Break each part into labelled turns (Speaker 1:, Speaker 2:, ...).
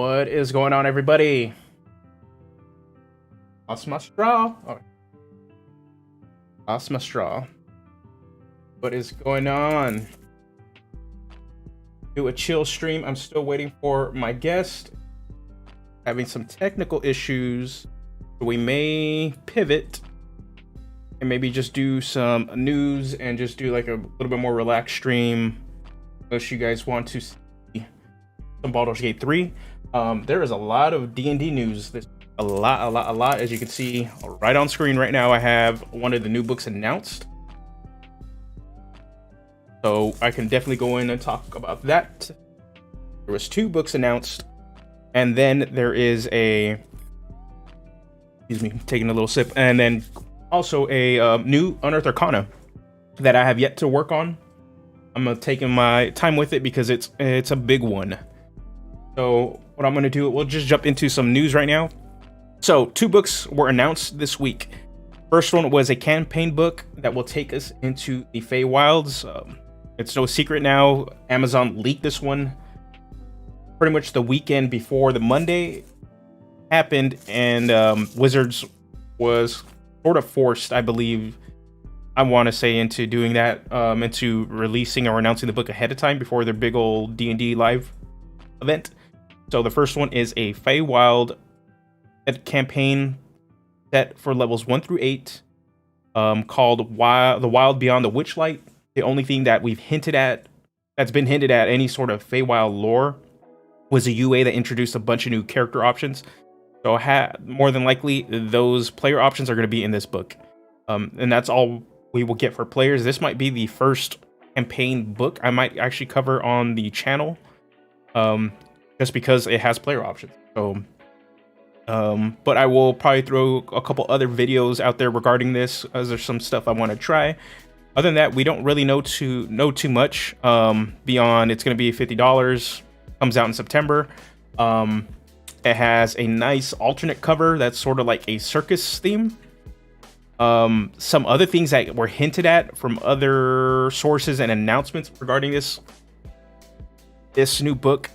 Speaker 1: What is going on, everybody? Lost my straw. Oh. Lost my straw. What is going on? Do a chill stream. I'm still waiting for my guest. Having some technical issues. We may pivot and maybe just do some news and just do like a little bit more relaxed stream. Unless you guys want to see some Baldur's Gate 3. There is a lot of D&D news. There's a lot. As you can see right on screen right now, I have one of the new books announced. So I can definitely go in and talk about that. There was 2 books announced. And then there is a... Excuse me, taking a little sip. And then also a new Unearthed Arcana that I have yet to work on. I'm taking my time with it because it's a big one. So what I'm going to do, we'll just jump into some news right now. So 2 books were announced this week. First one was a campaign book that will take us into the Feywilds. It's no secret now, Amazon leaked this one pretty much the weekend before the Monday happened, and Wizards was sort of forced, I believe, I want to say, into doing that, into releasing or announcing the book ahead of time before their big old D&D live event. So the first one is a Feywild campaign set for levels 1 through 8, called The Wild Beyond the Witchlight. The only thing that that's been hinted at any sort of Feywild lore was a UA that introduced a bunch of new character options. So more than likely, those player options are going to be in this book. And that's all we will get for players. This might be the first campaign book I might actually cover on the channel, just because it has player options. So, but I will probably throw a couple other videos out there regarding this, as there's some stuff I want to try. Other than that, we don't really know too much beyond it's going to be $50. Comes out in September. It has a nice alternate cover that's sort of like a circus theme. Some other things that were hinted at from other sources and announcements regarding this new book.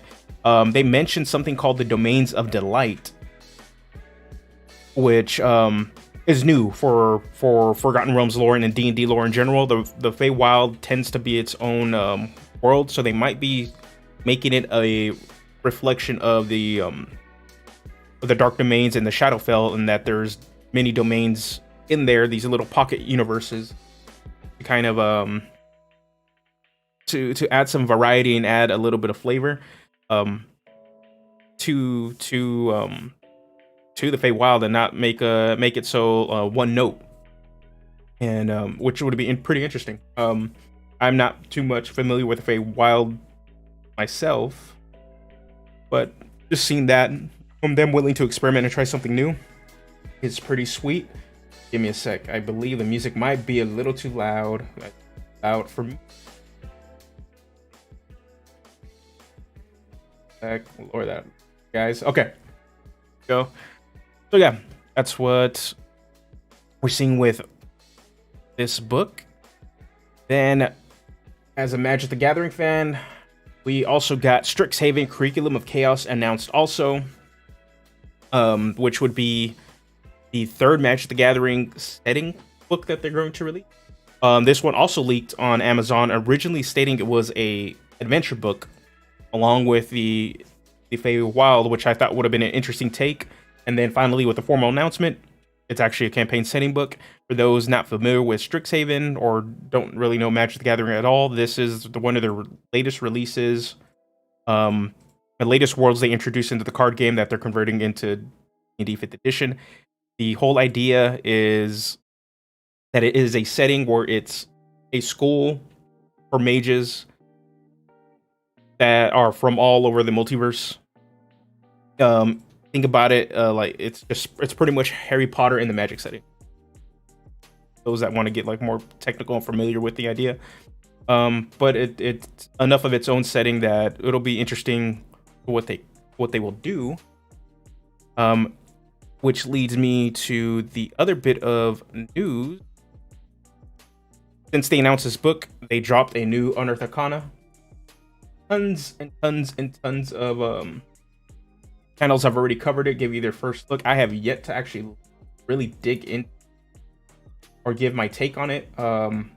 Speaker 1: They mentioned something called the Domains of Delight, which is new for Forgotten Realms lore and D&D lore in general. The Feywild tends to be its own world, so they might be making it a reflection of the Dark Domains and the Shadowfell, and that there's many domains in there, these little pocket universes, to kind of to add some variety and add a little bit of flavor to the Feywild, and not make it so one note, and which would be pretty interesting. I'm not too much familiar with the Feywild myself, but just seeing that from them willing to experiment and try something new is pretty sweet. Give me a sec. I believe the music might be a little too loud for me. Lower that, guys. Okay, go. So yeah, that's what we're seeing with this book. Then, as a Magic the Gathering fan, we also got Strixhaven Curriculum of Chaos announced also, which would be the 3rd Magic the Gathering setting book that they're going to release. This one also leaked on Amazon, originally stating it was a adventure book, along with the Feywild, which I thought would have been an interesting take. And then finally, with the formal announcement, it's actually a campaign setting book. For those not familiar with Strixhaven or don't really know Magic the Gathering at all, this is one of their latest releases. The latest worlds they introduced into the card game that they're converting into D&D 5th edition. The whole idea is that it is a setting where it's a school for mages that are from all over the multiverse. Think about it like it's pretty much Harry Potter in the Magic setting. Those that want to get like more technical and familiar with the idea, but it's enough of its own setting that it'll be interesting what they will do. Which leads me to the other bit of news. Since they announced this book, they dropped a new Unearthed Arcana. Tons and tons and tons of channels have already covered it, give you their first look. I have yet to actually really dig in or give my take on it. I'm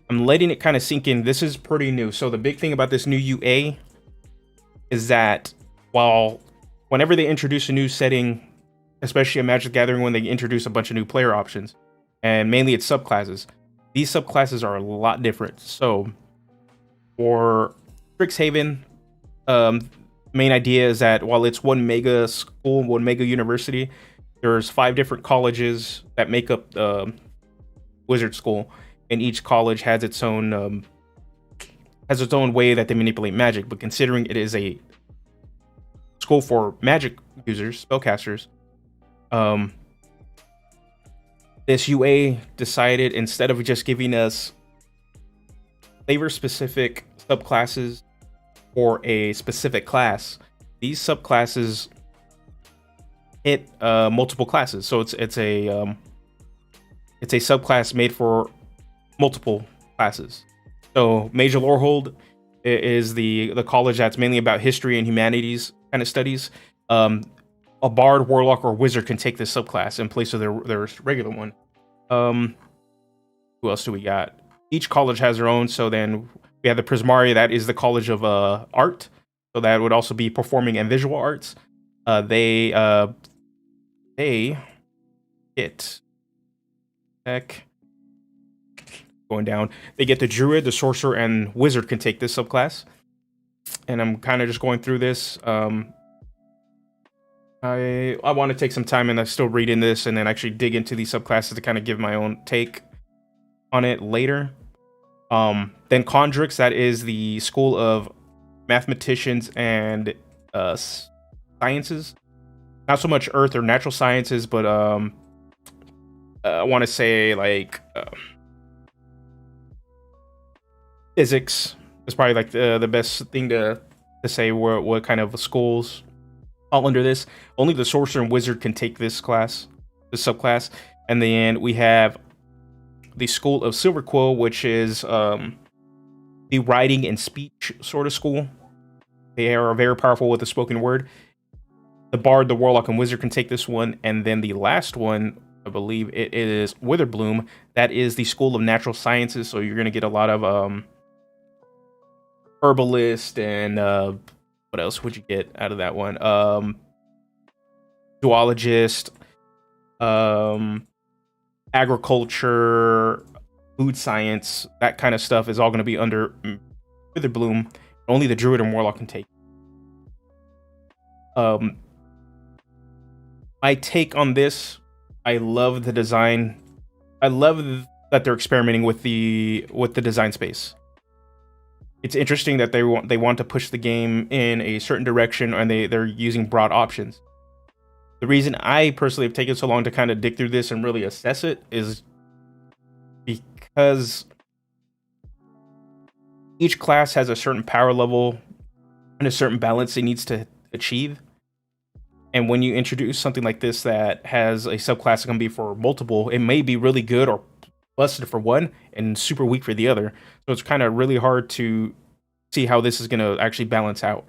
Speaker 1: letting it kind of sink in. This is pretty new. So the big thing about this new UA is that whenever they introduce a new setting, especially a Magic the Gathering, when they introduce a bunch of new player options, and mainly it's subclasses, these subclasses are a lot different. So for Strixhaven, main idea is that while it's one mega school, one mega university, there's 5 different colleges that make up Wizard School, and each college has its own way that they manipulate magic. But considering it is a school for magic users, spellcasters, this UA decided, instead of just giving us flavor-specific subclasses for a specific class, these subclasses hit multiple classes. So it's a subclass made for multiple classes. So Major Lorehold is the college that's mainly about history and humanities kind of studies. A bard, warlock, or wizard can take this subclass in place of their regular one. Who else do we got? Each college has their own. So then we have the Prismari, that is the college of art. So that would also be performing and visual arts. They get going down. They get the druid, the sorcerer, and wizard can take this subclass. And I'm kind of just going through this. I want to take some time and I'm still reading this and then actually dig into these subclasses to kind of give my own take on it later. Then Condrix, that is the school of mathematicians and sciences. Not so much earth or natural sciences, but I want to say like physics is probably like the best thing to say what kind of schools all under this. Only the sorcerer and wizard can take this class, this subclass. And then we have the school of Silver Quill, which is the writing and speech sort of school. They are very powerful with the spoken word. The bard, the warlock, and wizard can take this one. And then the last one, I believe it is Witherbloom. That is the school of natural sciences. So you're going to get a lot of herbalist and what else would you get out of that one? Zoologist, agriculture, food science, that kind of stuff is all going to be under Witherbloom. Only the druid and warlock can take. My take on this, I love the design. I love that they're experimenting with the design space. It's interesting that they want to push the game in a certain direction, and they're using broad options. The reason I personally have taken so long to kind of dig through this and really assess it is because each class has a certain power level and a certain balance it needs to achieve. And when you introduce something like this that has a subclass that can be for multiple, it may be really good or busted for one and super weak for the other. So it's kind of really hard to see how this is going to actually balance out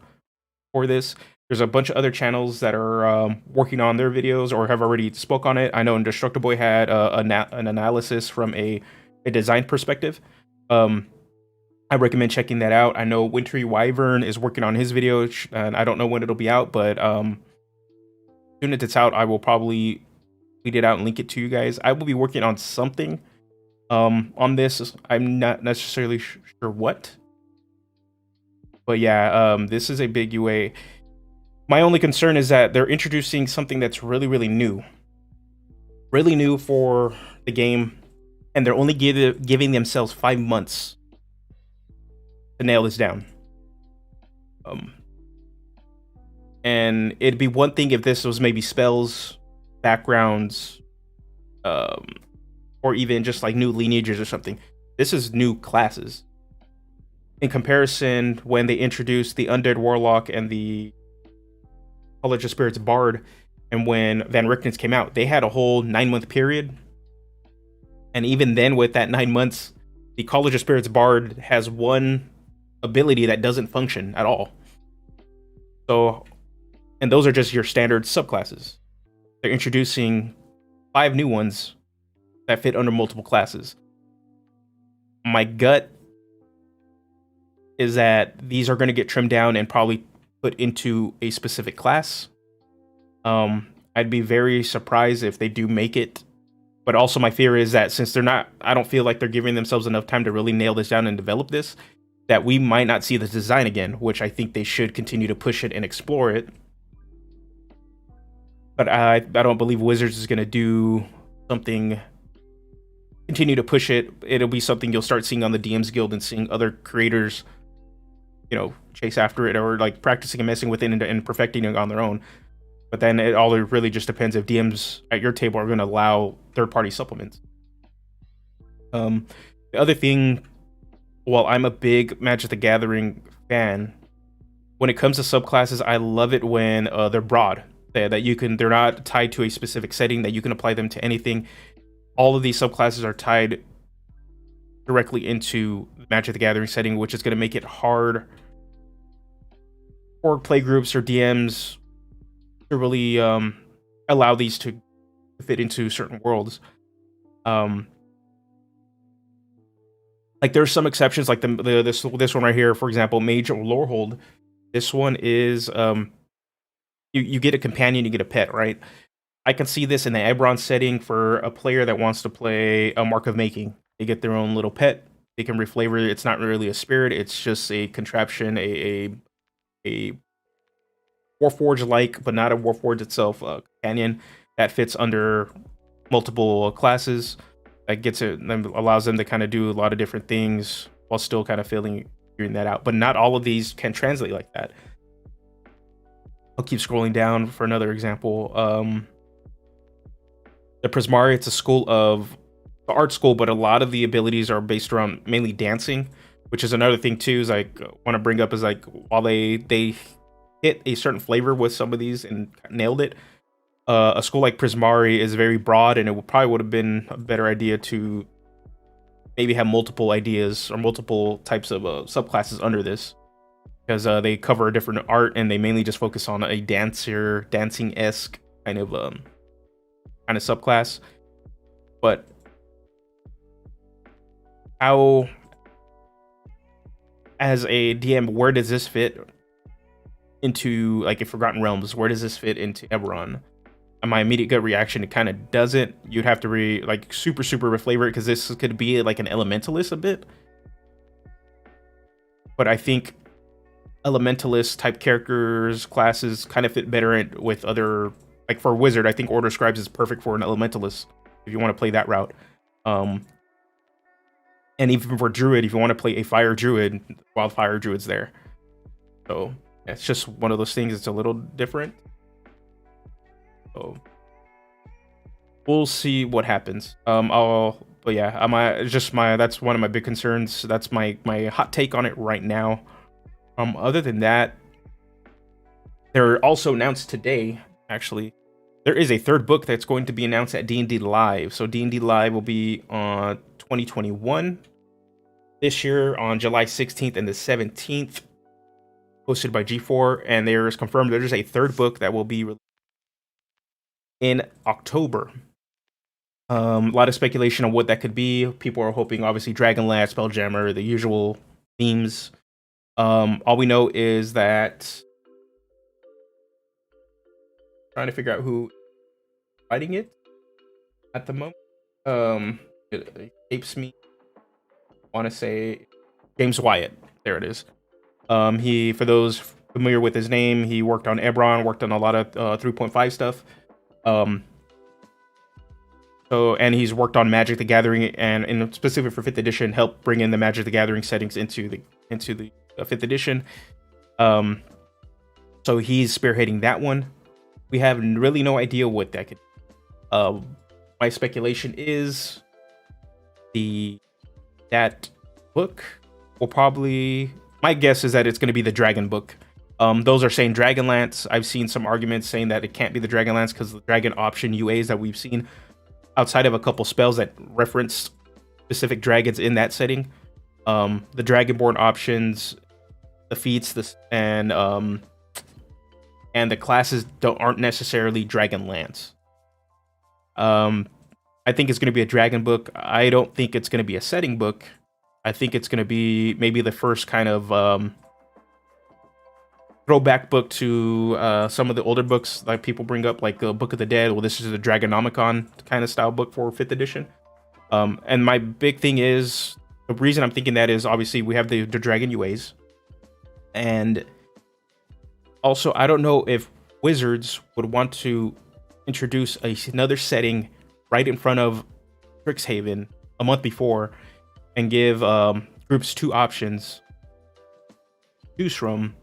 Speaker 1: for this. There's a bunch of other channels that are working on their videos or have already spoke on it. I know Indestructible Boy had an analysis from a design perspective. I recommend checking that out. I know Wintry Wyvern is working on his video, and I don't know when it'll be out, but as soon as it's out, I will probably tweet it out and link it to you guys. I will be working on something on this. I'm not necessarily sure what, but yeah, this is a big UA. My only concern is that they're introducing something that's really new for the game, and they're only giving themselves 5 months to nail this down. And it'd be one thing if this was maybe spells, backgrounds, or even just like new lineages or something. This is new classes. In comparison, when they introduced the Undead Warlock and the College of Spirits Bard, and when Van Richtens came out, they had a whole 9-month period. And even then, with that 9 months, the College of Spirits Bard has one ability that doesn't function at all. So And those are just your standard subclasses. They're introducing 5 new ones that fit under multiple classes. My gut is that these are going to get trimmed down and probably put into a specific class. I'd be very surprised if they do make it. But also my fear is that since I don't feel like they're giving themselves enough time to really nail this down and develop this, that we might not see this design again, which I think they should continue to push it and explore it. But I don't believe Wizards is going to do something, continue to push it. It'll be something you'll start seeing on the DMs Guild and seeing other creators, chase after it, or like practicing and messing with it and perfecting it on their own. But then it all really just depends if DMs at your table are going to allow third-party supplements. The other thing, while I'm a big Magic the Gathering fan, when it comes to subclasses, I love it when they're broad. They're not tied to a specific setting, that you can apply them to anything. All of these subclasses are tied directly into Magic the Gathering setting, which is going to make it hard for play groups or DMs to really allow these to fit into certain worlds. Like there's some exceptions, like this one right here, for example, Mage or Lorehold. This one is you get a companion, you get a pet, right? I can see this in the Ebron setting for a player that wants to play a Mark of Making. They get their own little pet. They can reflavor it. It's not really a spirit. It's just a contraption, a Warforged-like, but not a Warforged itself, companion that fits under multiple classes. That gets it, and allows them to kind of do a lot of different things while still kind of figuring that out. But not all of these can translate like that. I'll keep scrolling down for another example. The Prismari, it's a school of the art school, but a lot of the abilities are based around mainly dancing, which is another thing too. Is like want to bring up is like while they hit a certain flavor with some of these and nailed it. A school like Prismari is very broad, and it probably would have been a better idea to maybe have multiple ideas or multiple types of subclasses under this, because they cover a different art and they mainly just focus on a dancing-esque kind of subclass. But how, as a DM, where does this fit into, like, a Forgotten Realms? Where does this fit into Eberron? And my immediate gut reaction, it kind of doesn't. You'd have to super reflavor it, because this could be like an Elementalist a bit. But I think Elementalist type characters, classes kind of fit better with other, like for Wizard, I think Order of Scribes is perfect for an Elementalist if you want to play that route. And even for Druid, if you want to play a Fire Druid, Wildfire Druid's there. So it's just one of those things. It's a little different. So we'll see what happens. That's one of my big concerns. That's my hot take on it right now. Other than that, they're also announced today, actually, there is a third book that's going to be announced at D&D Live. So D&D Live will be on 2021 this year on July 16th and the 17th, hosted by G4, and there is confirmed there's a third book that will be released in October. A lot of speculation on what that could be. People are hoping, obviously, Dragonlance, Spelljammer, the usual themes. All we know is that trying to figure out who is writing it at the moment. It escapes me. I want to say James Wyatt. There it is. He, for those familiar with his name, he worked on Ebron, worked on a lot of 3.5 stuff. And he's worked on Magic the Gathering, and in specific for 5th edition, helped bring in the Magic the Gathering settings into the 5th edition. So he's spearheading that one. We have really no idea what that could be. My speculation is that book will probably, my guess is that it's going to be the Dragon book. Those are saying Dragonlance. I've seen some arguments saying that it can't be the Dragonlance because the Dragon option UAs that we've seen, outside of a couple spells that reference specific dragons in that setting, the Dragonborn options, the feats, and and the classes aren't necessarily Dragonlance. I think it's going to be a dragon book. I don't think it's going to be a setting book. I think it's going to be maybe the first kind of throwback book to some of the older books like people bring up, like the Book of the Dead. Well, this is a Dragonomicon kind of style book for 5th edition. And my big thing is, the reason I'm thinking that is obviously we have the Dragon UAs. And also, I don't know if Wizards would want to introduce another setting right in front of Strixhaven a month before and give groups 2 options to choose from.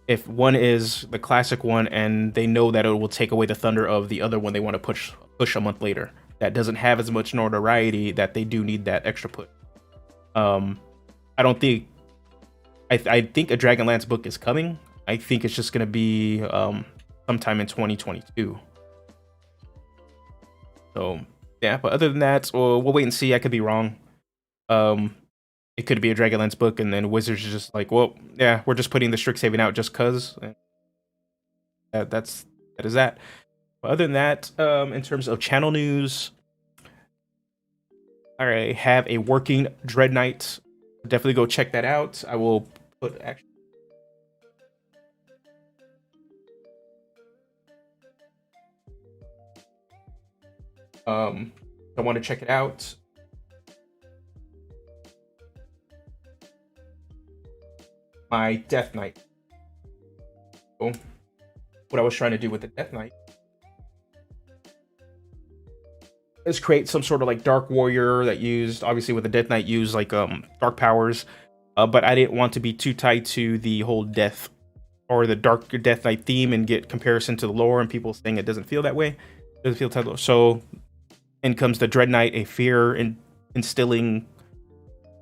Speaker 1: If one is the classic one and they know that it will take away the thunder of the other one they want to push a month later, that doesn't have as much notoriety, that they do need that extra push. I don't think I think a Dragonlance book is coming. I think it's just going to be sometime in 2022. So yeah, but other than that, we'll wait and see. I could be wrong. It could be a Dragonlance book, and then Wizards is just like, well, yeah, we're just putting the Strixhaven out just cause. That is that. But other than that, in terms of channel news, I have a working Dread Knight. Definitely go check that out. I will put actually. I want to check it out. My Death Knight. So, what I was trying to do with the Death Knight is create some sort of like Dark Warrior that used, obviously with the Death Knight, used like dark powers, but I didn't want to be too tied to the whole death or the Dark Death Knight theme and get comparison to the lore and people saying it doesn't feel that way. It doesn't feel tied. So in comes the Dread Knight, a fear instilling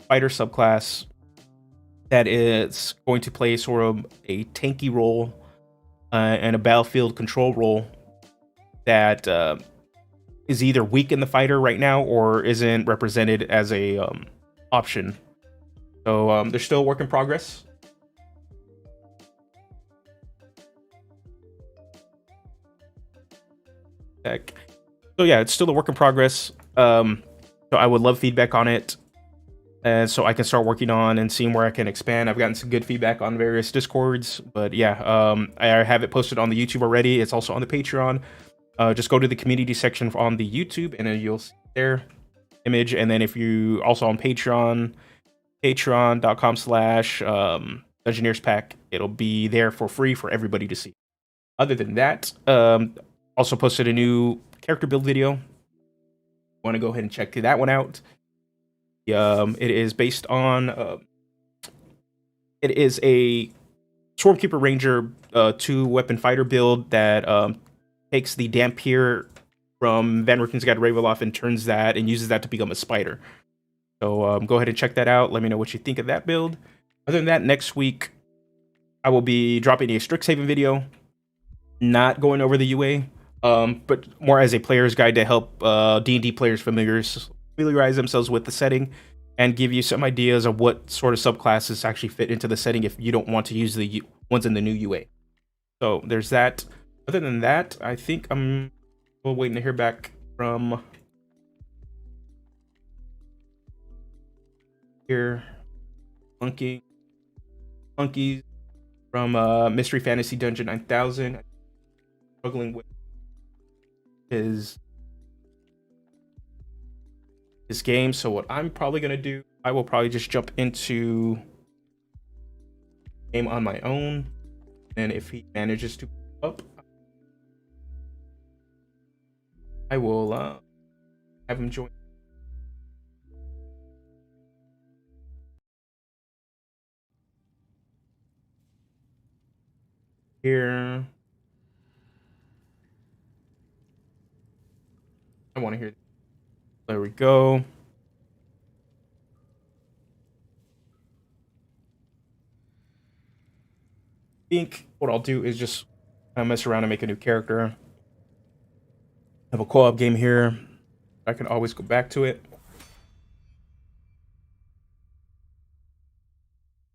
Speaker 1: fighter subclass that is going to play sort of a tanky role and a battlefield control role that is either weak in the fighter right now or isn't represented as a option. So they're still a work in progress. So yeah, it's still a work in progress. So I would love feedback on it, and so I can start working on and seeing where I can expand. I've gotten some good feedback on various Discords, but yeah, I have it posted on the YouTube already. It's also on the Patreon. Just go to the community section on the YouTube, and then you'll see their image. And then if you also on Patreon, patreon.com/Dungeoneers Pack, it'll be there for free for everybody to see. Other than that, also posted a new character build video. Want to go ahead and check that one out. It is based on it is a Stormkeeper Ranger 2-weapon fighter build that takes the Dampier from Van Rieken's Guide to Ravenloft and turns that and uses that to become a spider. So go ahead and check that out. Let me know what you think of that build. Other than that, next week I will be dropping a Strixhaven video, not going over the UA, but more as a player's guide to help D&D players familiarize themselves with the setting and give you some ideas of what sort of subclasses actually fit into the setting if you don't want to use the ones in the new UA. So there's that. Other than that, I think I'm still waiting to hear back from Funkies from Mystery Fantasy Dungeon 9000. Struggling with his game, so what I'm probably gonna do, I will probably just jump into game on my own, and if he manages to up, I will have him join. Here, I want to hear. There we go. I think what I'll do is just mess around and make a new character. Have a co-op game here. I can always go back to it.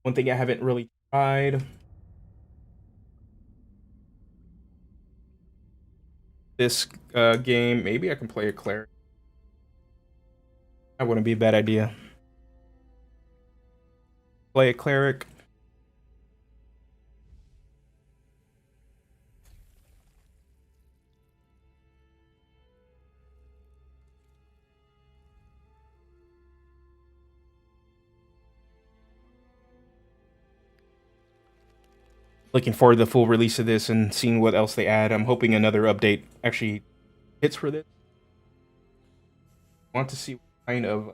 Speaker 1: One thing I haven't really tried this game, maybe I can play a cleric. That wouldn't be a bad idea. Play a cleric. Looking forward to the full release of this and seeing what else they add. I'm hoping another update actually hits for this. I want to see what kind of. I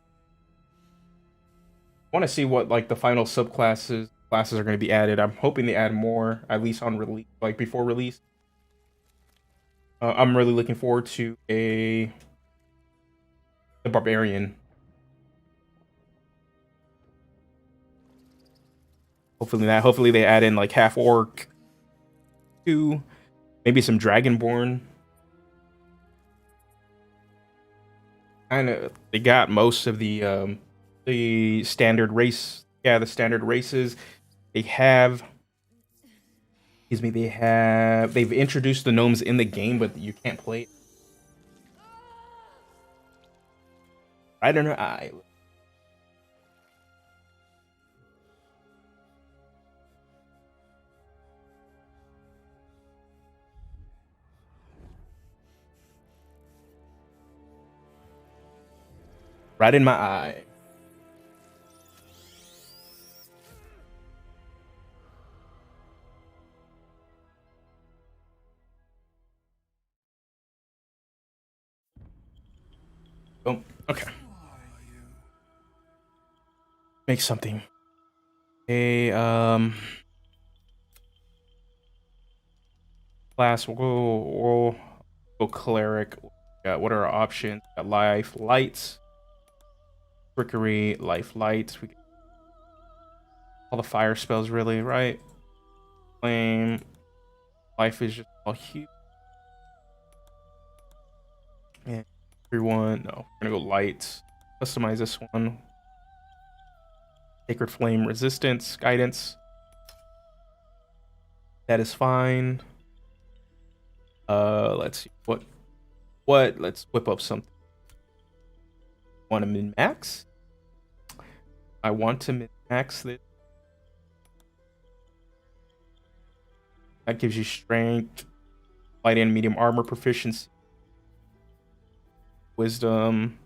Speaker 1: want to see what like the final subclasses classes are going to be added. I'm hoping they add more, at least on release, like before release. I'm really looking forward to the barbarian. Hopefully they add in like half orc, too, maybe some dragonborn. Kind of, they got most of the standard race. Yeah, the standard races. They have. Excuse me. They've introduced the gnomes in the game, but you can't play it. Right in her eye. Right in my eye. Oh, okay. Make something. A class. We'll go cleric. What are our options? Got life, lights, trickery, life, lights. We all the fire spells, really, right? Flame. Life is just all huge. Yeah. Everyone. No, we're gonna go lights. Customize this one. Sacred flame, resistance, guidance. That is fine. Let's see what. Let's whip up something. Want to min max? I want to min max this. That gives you strength, light and medium armor proficiency, wisdom.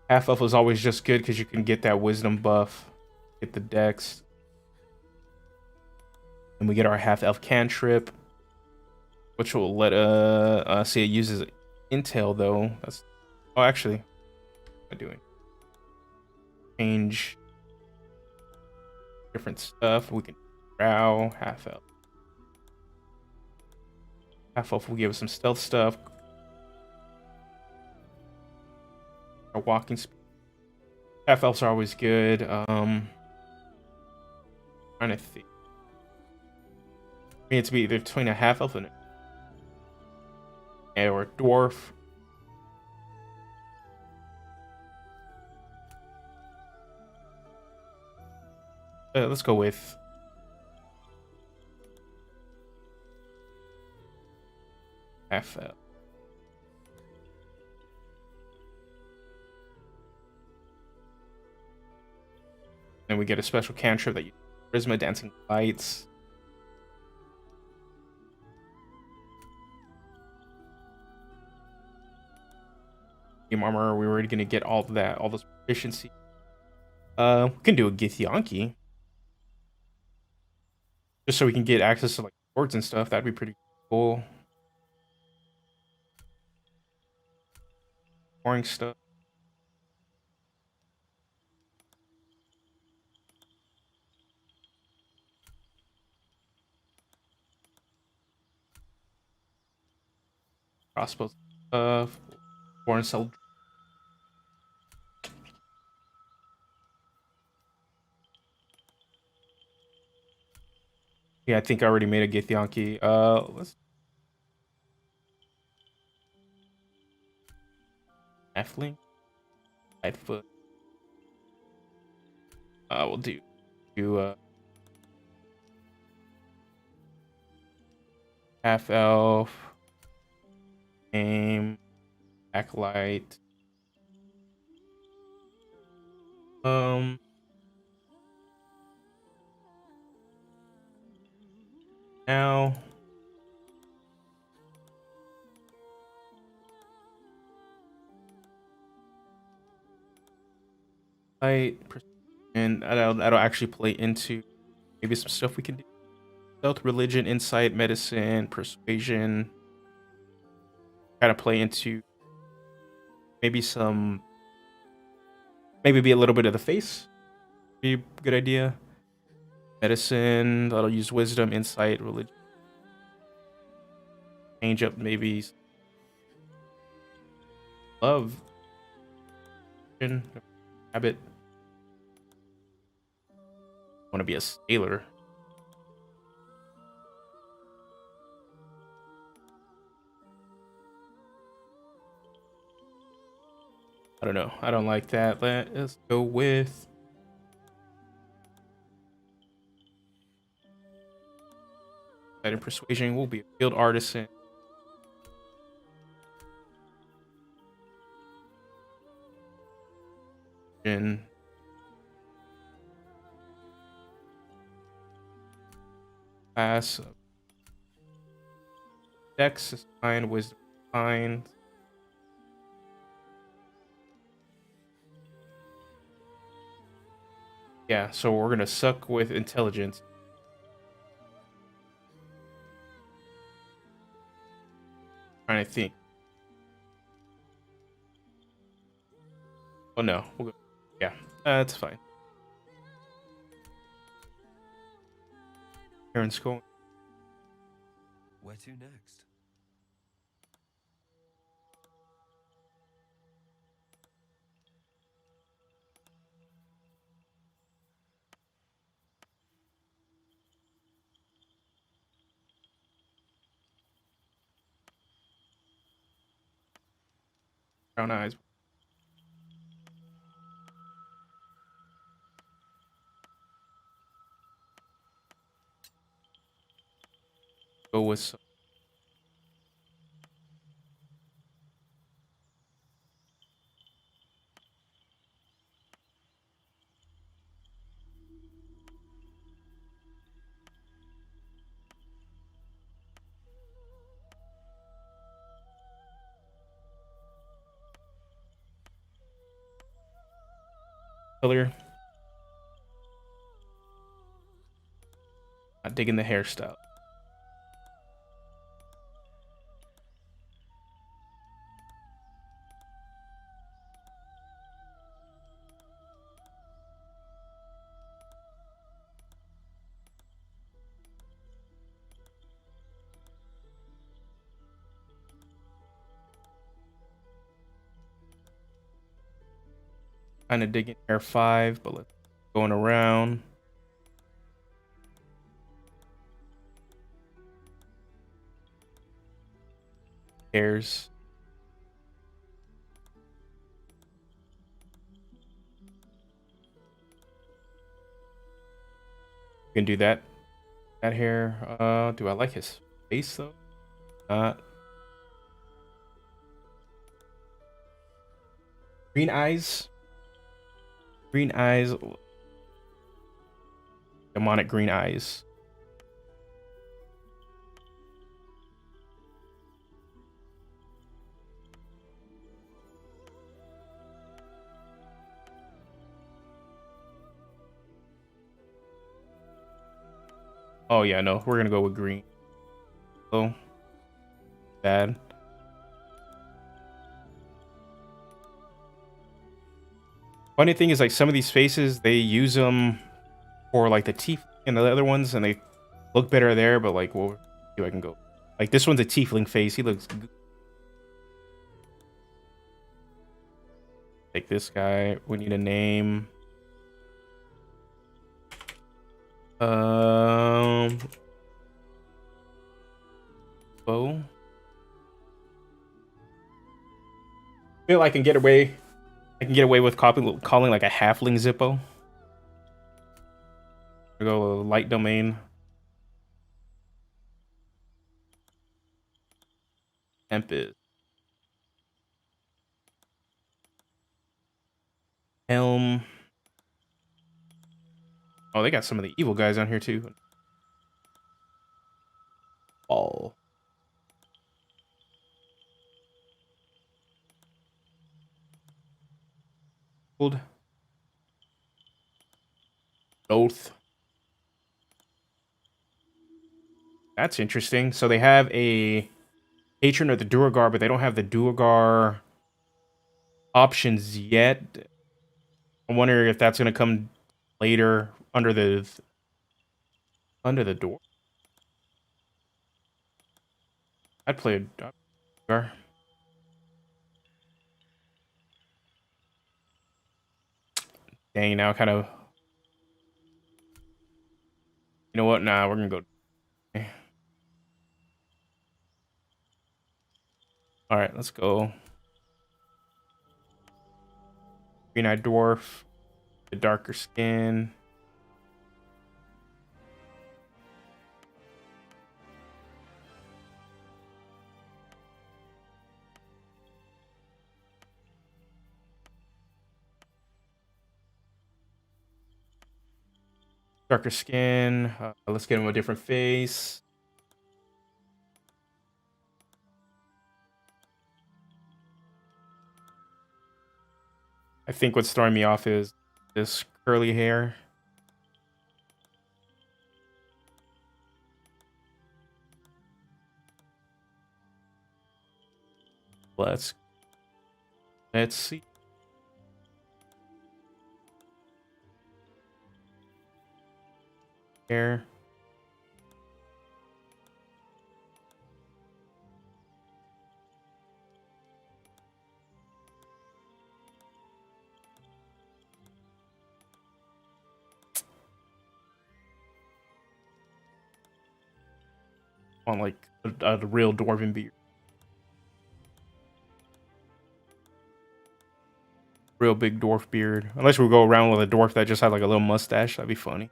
Speaker 1: Half elf is always just good because you can get that wisdom buff, get the dex, and we get our half elf cantrip, which will let see it uses intel though. That's actually, what am I doing? Change different stuff. We can drow half elf. Half elf will give us some stealth stuff. Our walking speed. Half elves are always good. Trying to think. I mean, it's be either between a half elf and or a dwarf. Let's go with half elf. Then we get a special cantrip that you charisma, dancing lights. Team armor, we're already gonna get all of that, all this proficiency. We can do a Githyanki. Just so we can get access to like swords and stuff. That'd be pretty cool. Boring stuff. Crossbow stuff. Foreign cell. Yeah, I think I already made a Githyanki. Let's Halfling. Lightfoot. We'll do half elf, aim, acolyte. Now light, and that'll actually play into maybe some stuff we can do. Stealth, religion, insight, medicine, persuasion. Kind of play into maybe some, maybe be a little bit of the face. Be a good idea. Medicine, that'll use wisdom, insight, religion. Change up maybe love, habit. Want to be a sailor. I don't know. I don't like that. Let's go with that. In persuasion, we'll be a field artisan. In class, dex is fine. Wisdom is fine. Yeah, so we're gonna suck with intelligence. Trying to think. Oh no, we'll go. Yeah, that's fine. Aaron's going.
Speaker 2: Where to next?
Speaker 1: Brown eyes. Go with some. Color. Not digging the hairstyle. Kind of digging hair 5, but let's going around. Hairs. We can do that. That hair. Do I like his face though? Not. Green eyes. Green eyes. Demonic green eyes. Oh yeah, no, we're gonna go with green. Oh, bad. Funny thing is, like, some of these faces, they use them for like the teeth and the other ones, and they look better there. But like, well, see if I can go. Like this one's a tiefling face. He looks like this guy. We need a name. Bo. I feel like I can get away. I can get away with calling like a halfling Zippo. We go light domain. temp is. Helm. Oh, they got some of the evil guys on here too. Ball. Oath. That's interesting. So they have a patron of the Duergar, but they don't have the Duergar options yet. I'm wondering if that's gonna come later under the door. I'd play a Duergar. Dang, now kind of. You know what? Nah, we're gonna go. All right, let's go. Green-eyed dwarf, the darker skin. Darker skin. Let's get him a different face. I think what's throwing me off is this curly hair. Let's see. Hair. On like a real dwarven beard. Real big dwarf beard. Unless we go around with a dwarf that just had like a little mustache, that'd be funny.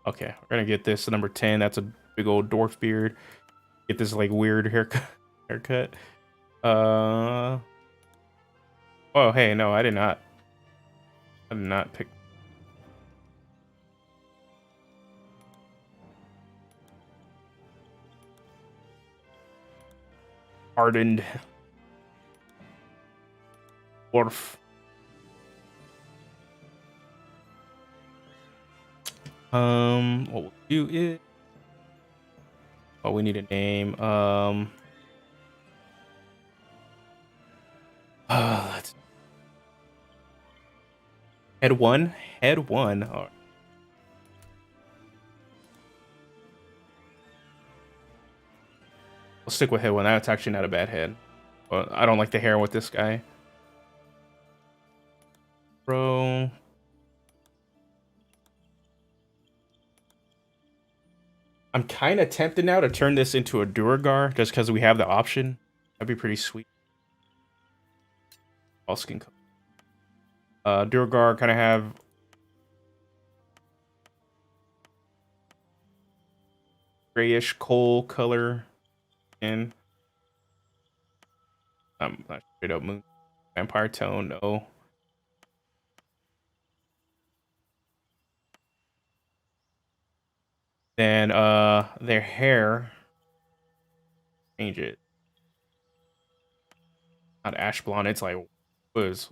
Speaker 1: Okay, we're gonna get this number 10. That's a big old dwarf beard. Get this like weird haircut. Oh hey, no, I did not. I did not pick. Hardened dwarf. What we'll do is, oh, we need a name. Let's head one. Head one. All right. We'll stick with head one. That's actually not a bad head. But I don't like the hair with this guy. Bro. I'm kind of tempted now to turn this into a Duergar just because we have the option. That'd be pretty sweet. All skin color. Duergar kind of have grayish coal color in. Not straight up moon. Vampire tone, no. Then their hair, change it. Not ash blonde, it's like was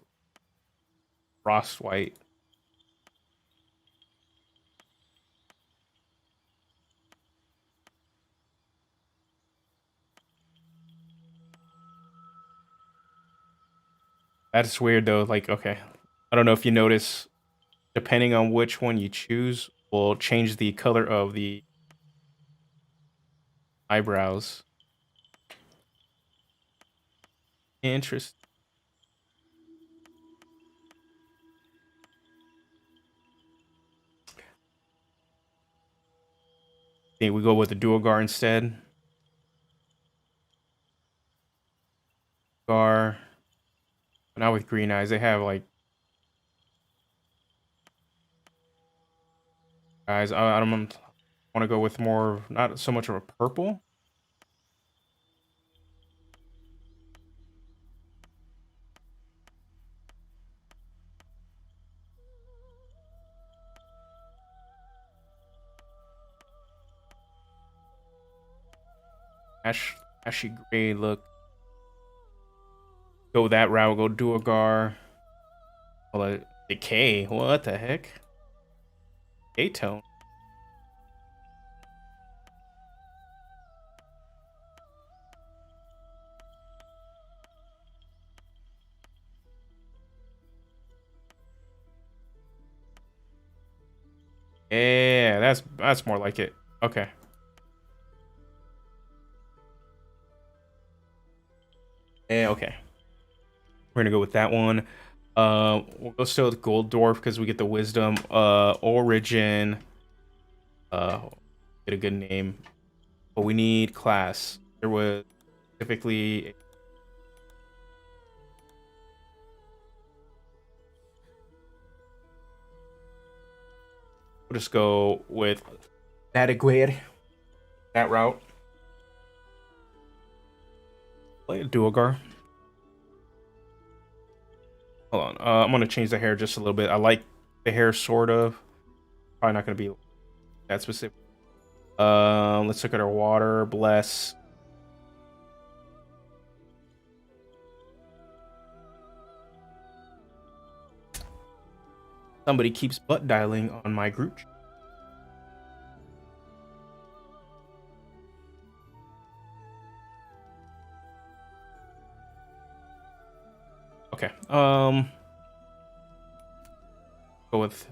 Speaker 1: frost white. That's weird though. Like, okay, I don't know if you notice, depending on which one you choose, will change the color of the eyebrows. Interesting. Think we go with the Duergar instead. Gar. Now with green eyes, they have like guys. I don't want want to go with more, not so much of a purple. Ashy gray look. Go that route. Go Duergar. Well, decay. What the heck? A-tone. Yeah, that's more like it. Okay. Yeah, okay. We're gonna go with that one. We'll go still with Gold Dwarf because we get the wisdom. Origin. Get a good name. But we need class. There was specifically. We'll just go with adequate. That route. Play a Duergar. Hold on. I'm gonna change the hair just a little bit. I like the hair sort of. Probably not gonna be that specific. Let's look at our water. Bless. Somebody keeps butt dialing on my group. Okay. Go with.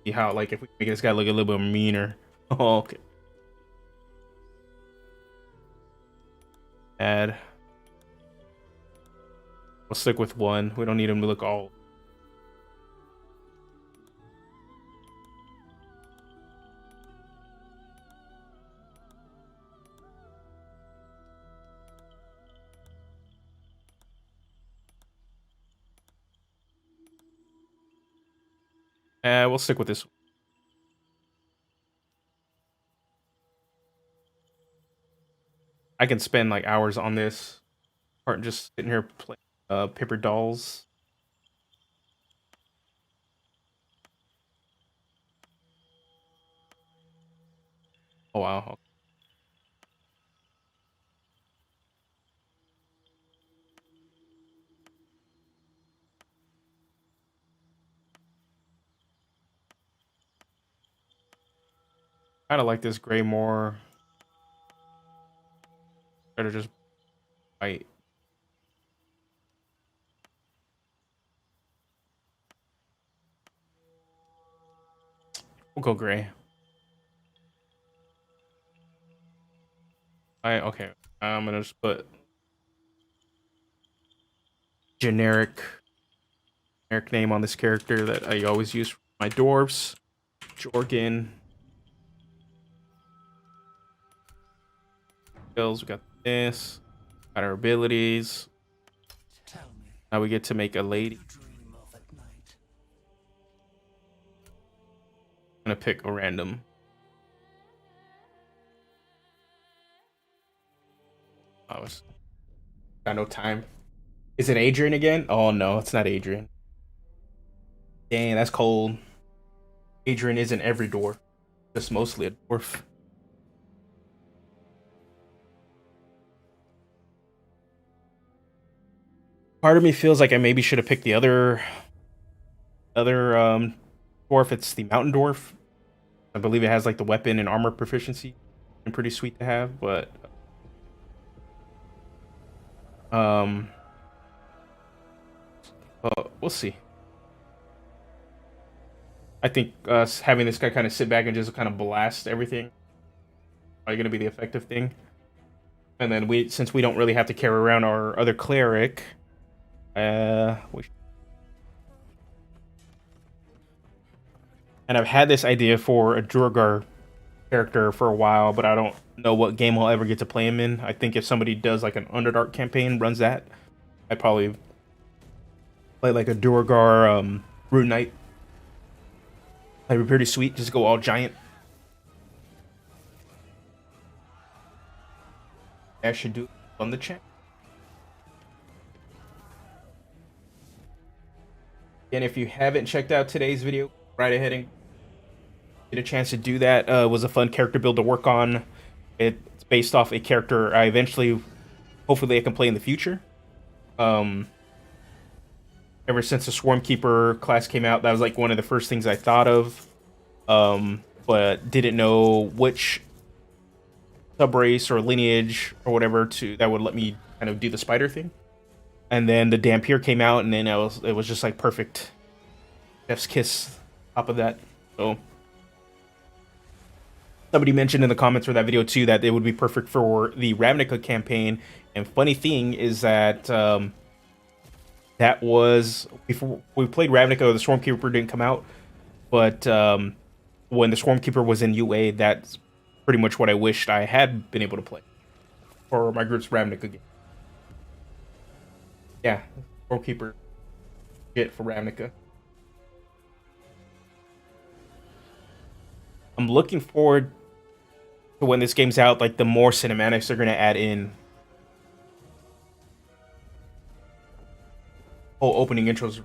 Speaker 1: See how, like, if we make this guy look a little bit meaner. Oh, okay. Add. We'll stick with one. We don't need him to look all. We'll stick with this. I can spend like hours on this part, just sitting here playing paper dolls. Oh wow. Kind of like this gray more. Better just white. We'll go gray. Okay. I'm gonna just put generic name on this character that I always use for my dwarves. Jorgen. Skills. We got this. Got our abilities. Now we get to make a lady. I'm gonna pick a random. I got no time. Is it Adrian again? Oh no, it's not Adrian. Dang, that's cold. Adrian isn't every dwarf. Just mostly a dwarf. Part of me feels like I maybe should have picked the other dwarf. It's the mountain dwarf. I believe it has like the weapon and armor proficiency, and pretty sweet to have. But we'll see. I think us having this guy kind of sit back and just kind of blast everything are going to be the effective thing. And then since we don't really have to carry around our other cleric, and I've had this idea for a Duergar character for a while, but I don't know what game I'll ever get to play him in. I think if somebody does like an Underdark campaign, runs that, I'd probably play like a Duergar Rune Knight. That'd be pretty sweet. Just go all giant. I should do it on the channel. And if you haven't checked out today's video, right ahead and get a chance to do that. It was a fun character build to work on. It's based off a character I eventually, hopefully, I can play in the future. Ever since the Swarmkeeper class came out, that was like one of the first things I thought of, but didn't know which subrace or lineage or whatever that would let me kind of do the spider thing. And then the Dampier came out, and then it was just like perfect. Chef's kiss top of that. So somebody mentioned in the comments for that video too that it would be perfect for the Ravnica campaign. And funny thing is that that was before we played Ravnica. The Stormkeeper didn't come out, but when the Stormkeeper was in UA, that's pretty much what I wished I had been able to play for my group's Ravnica game. Yeah, Stormkeeper get for Ravnica. I'm looking forward to when this game's out, like the more cinematics they're gonna add in. Oh, opening intros.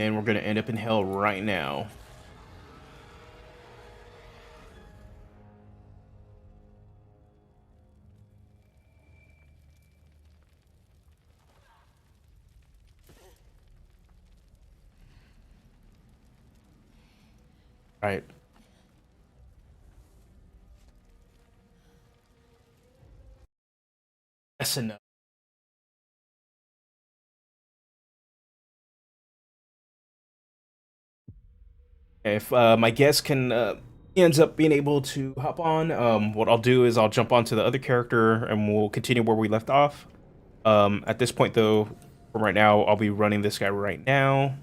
Speaker 1: And we're gonna end up in hell right now. All right. That's enough. If my guest can ends up being able to hop on, what I'll do is I'll jump onto the other character and we'll continue where we left off. At this point, though, from right now, I'll be running this guy right now.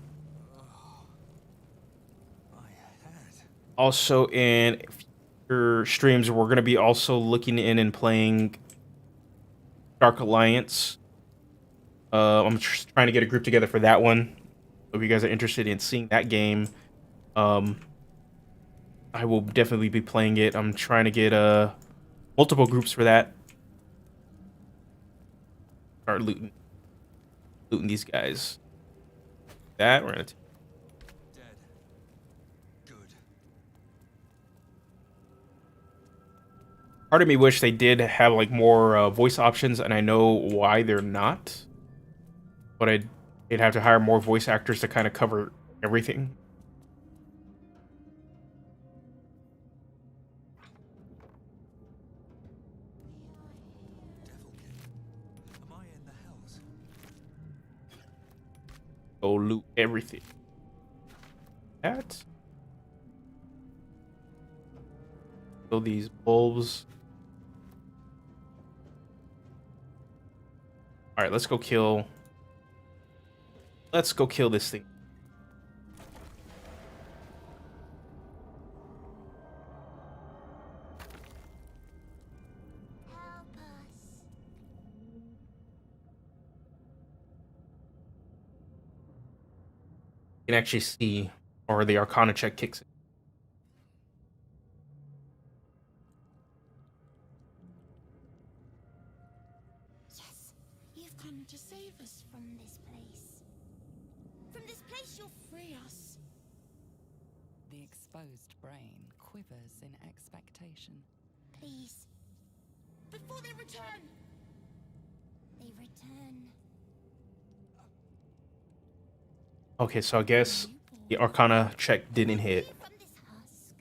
Speaker 1: Also, in future streams, we're going to be also looking in and playing Dark Alliance. I'm trying to get a group together for that one. So if you guys are interested in seeing that game, I will definitely be playing it. I'm trying to get multiple groups for that. Start looting these guys. That we're gonna.
Speaker 2: Dead. Good.
Speaker 1: Part of me wish they did have like more voice options, and I know why they're not. But they'd have to hire more voice actors to kind of cover everything.
Speaker 2: Am I in the hells?
Speaker 1: Go loot everything. That. Kill these bulbs. All right, let's go kill. Let's go kill this thing.
Speaker 3: Help us.
Speaker 1: You can actually see, or the Arcana check kicks in.
Speaker 3: Yes, you've come to save us from this place. From this place, you'll free us.
Speaker 4: The exposed brain quivers in expectation.
Speaker 3: Please. Before they return. They return.
Speaker 1: Okay, so I guess the Arcana check didn't hit.
Speaker 3: From this husk.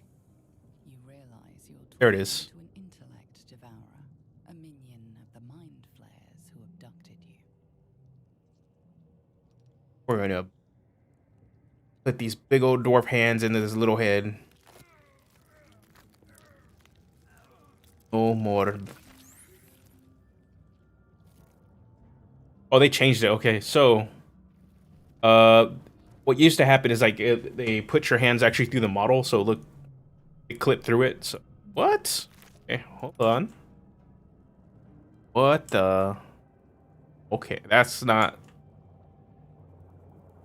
Speaker 4: You realize you're
Speaker 1: There it
Speaker 4: talking
Speaker 1: is.
Speaker 4: to an intellect devourer, a minion of the mind flayers who abducted you.
Speaker 1: We're gonna put these big old dwarf hands into this little head. No more. Oh, they changed it. Okay, so what used to happen is like they put your hands actually through the model, so look, it clipped through it. So what? Okay, hold on. What the? Okay, that's not.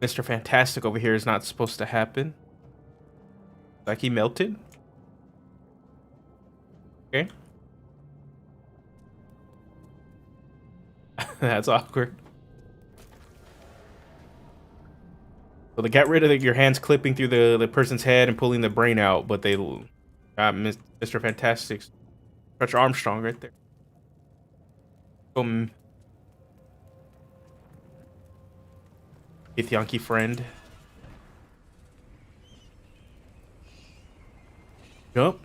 Speaker 1: Mr. Fantastic over here is not supposed to happen. Like he melted. Okay. That's awkward. So they got rid of your hands clipping through the person's head and pulling the brain out, but they got Mr. Fantastic's Stretch Armstrong right there. Githyanki friend. Jump.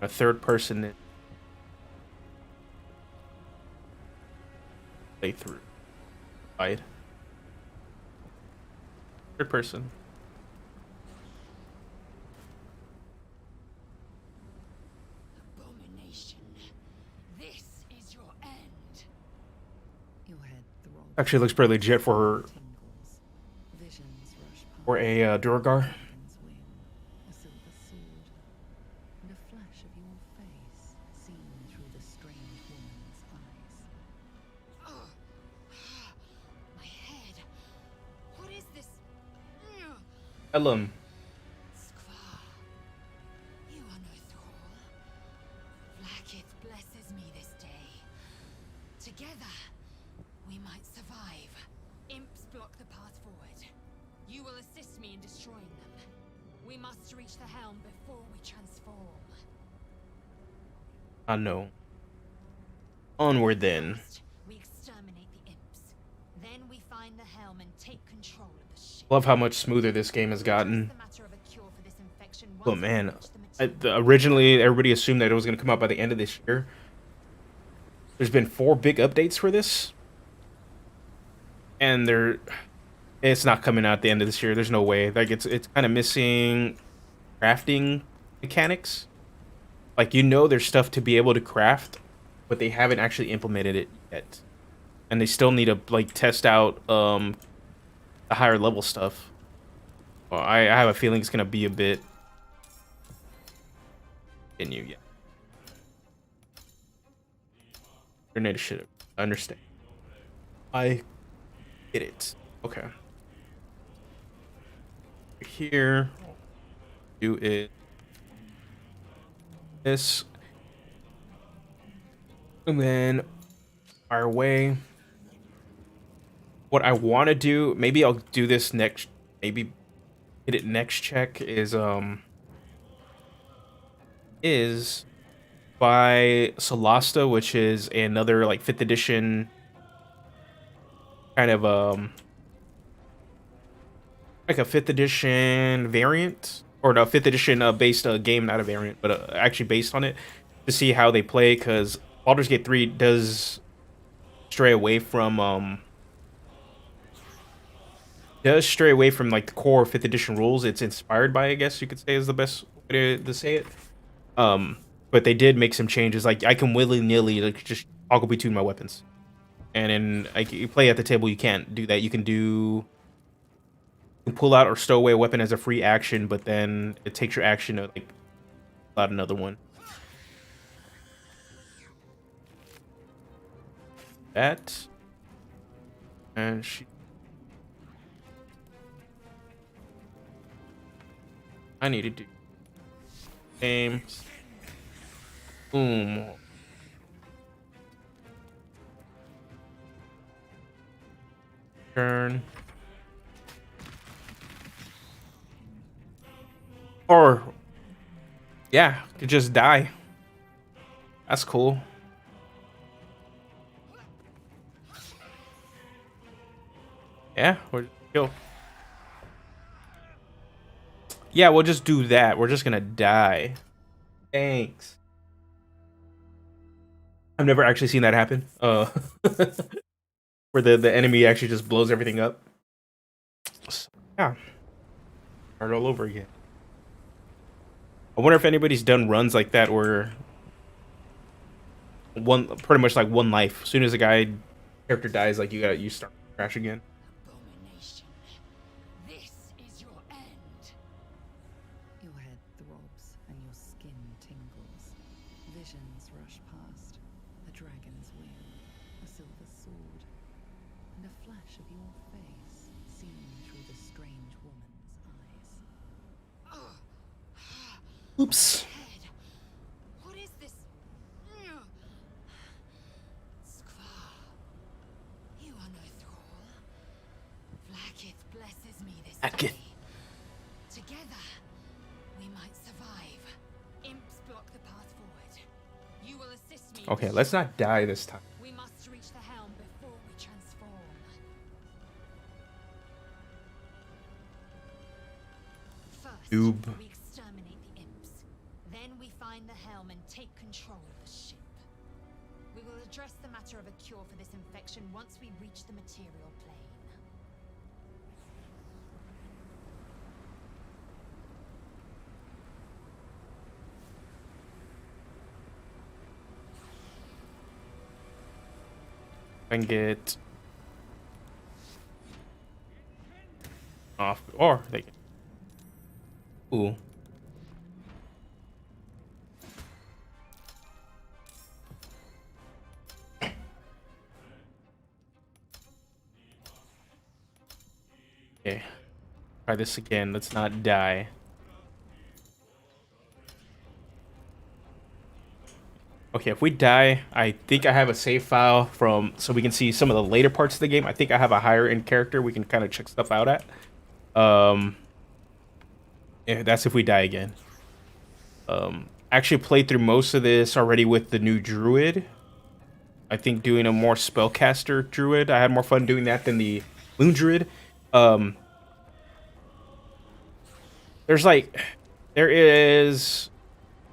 Speaker 1: A third person playthrough. Right. Third person.
Speaker 3: Abomination. This is your end.
Speaker 4: Your head throbs.
Speaker 1: Actually looks pretty legit for
Speaker 4: Tingles. Visions rush past.
Speaker 1: for a Durgar.
Speaker 4: Dragon's wing, a silver sword, and a flash of your face seen through the strange woman's eyes.
Speaker 3: Oh. My head. What is this?
Speaker 1: Ellum.
Speaker 3: Squaw. You are no thrall. Blackith blesses me this day. Together, we might survive. Imps block the path forward. You will assist me in destroying them. We must reach the helm before we transform.
Speaker 1: I know. Onward then.
Speaker 3: First, we exterminate the imps. Then we find the helm and take control of the ship.
Speaker 1: Love how much smoother this game has gotten.
Speaker 3: The matter of a cure for this infection
Speaker 1: Oh
Speaker 3: once we
Speaker 1: man,
Speaker 3: reach the
Speaker 1: originally everybody assumed that it was going to come out by the end of this year. There's been 4 big updates for this, and it's not coming out at the end of this year. There's no way. Like it's kind of missing crafting mechanics. Like there's stuff to be able to craft, but they haven't actually implemented it yet, and they still need to like test out the higher level stuff. Well, I have a feeling it's gonna be a bit in you, yeah. Grenade should understand. I get it. Okay. Here, do it. This, and then our way. What I want to do, maybe I'll do this next. Maybe hit it next check is by Solasta, which is another like 5th edition kind of like a 5th edition variant, or no, 5th edition based game, not a variant, but actually based on it, to see how they play, because Baldur's Gate 3 does stray away from like the core 5th edition rules. It's inspired by, I guess you could say, is the best way to say it. But they did make some changes. Like I can willy-nilly like just toggle between my weapons, and then like you play at the table, you can't do that. You can pull out or stow away a weapon as a free action, but then it takes your action to like pull out another one. That, and I need to do same. Boom. Turn. Or, yeah, could just die. That's cool. Yeah, or kill. Yeah, we'll just do that. We're just gonna die. Thanks. I've never actually seen that happen. Where the enemy actually just blows everything up. So, yeah. Start all over again. I wonder if anybody's done runs like that where pretty much like one life. As soon as a character dies, like you start to crash again.
Speaker 3: Abomination. This is your end.
Speaker 4: Your head throbs and your skin tingles. Visions rush past. A dragon's wing, a silver sword, and a flash of your face seen through the strange woman's eyes.
Speaker 1: Oops.
Speaker 3: Head. What is this? Skvar. You are no thrall. Vlaakith blesses me this
Speaker 1: Vlaakith.
Speaker 3: day. Together, we might survive. Imps block the path forward. You will assist me.
Speaker 1: Okay, let's not die this time.
Speaker 3: We must reach the helm before we transform. First,
Speaker 1: Noob.
Speaker 3: we exterminate the imps. Then we find the helm and take control of the ship. We will address the matter of a cure for this infection once we reach the material plane.
Speaker 1: And get off, or they can. Ooh. Okay. Try this again. Let's not die. Okay, if we die, I think I have a save file so we can see some of the later parts of the game. I think I have a higher end character we can kind of check stuff out at. Yeah, that's if we die again. Actually played through most of this already with the new druid. I think doing a more spellcaster druid. I had more fun doing that than the moon druid.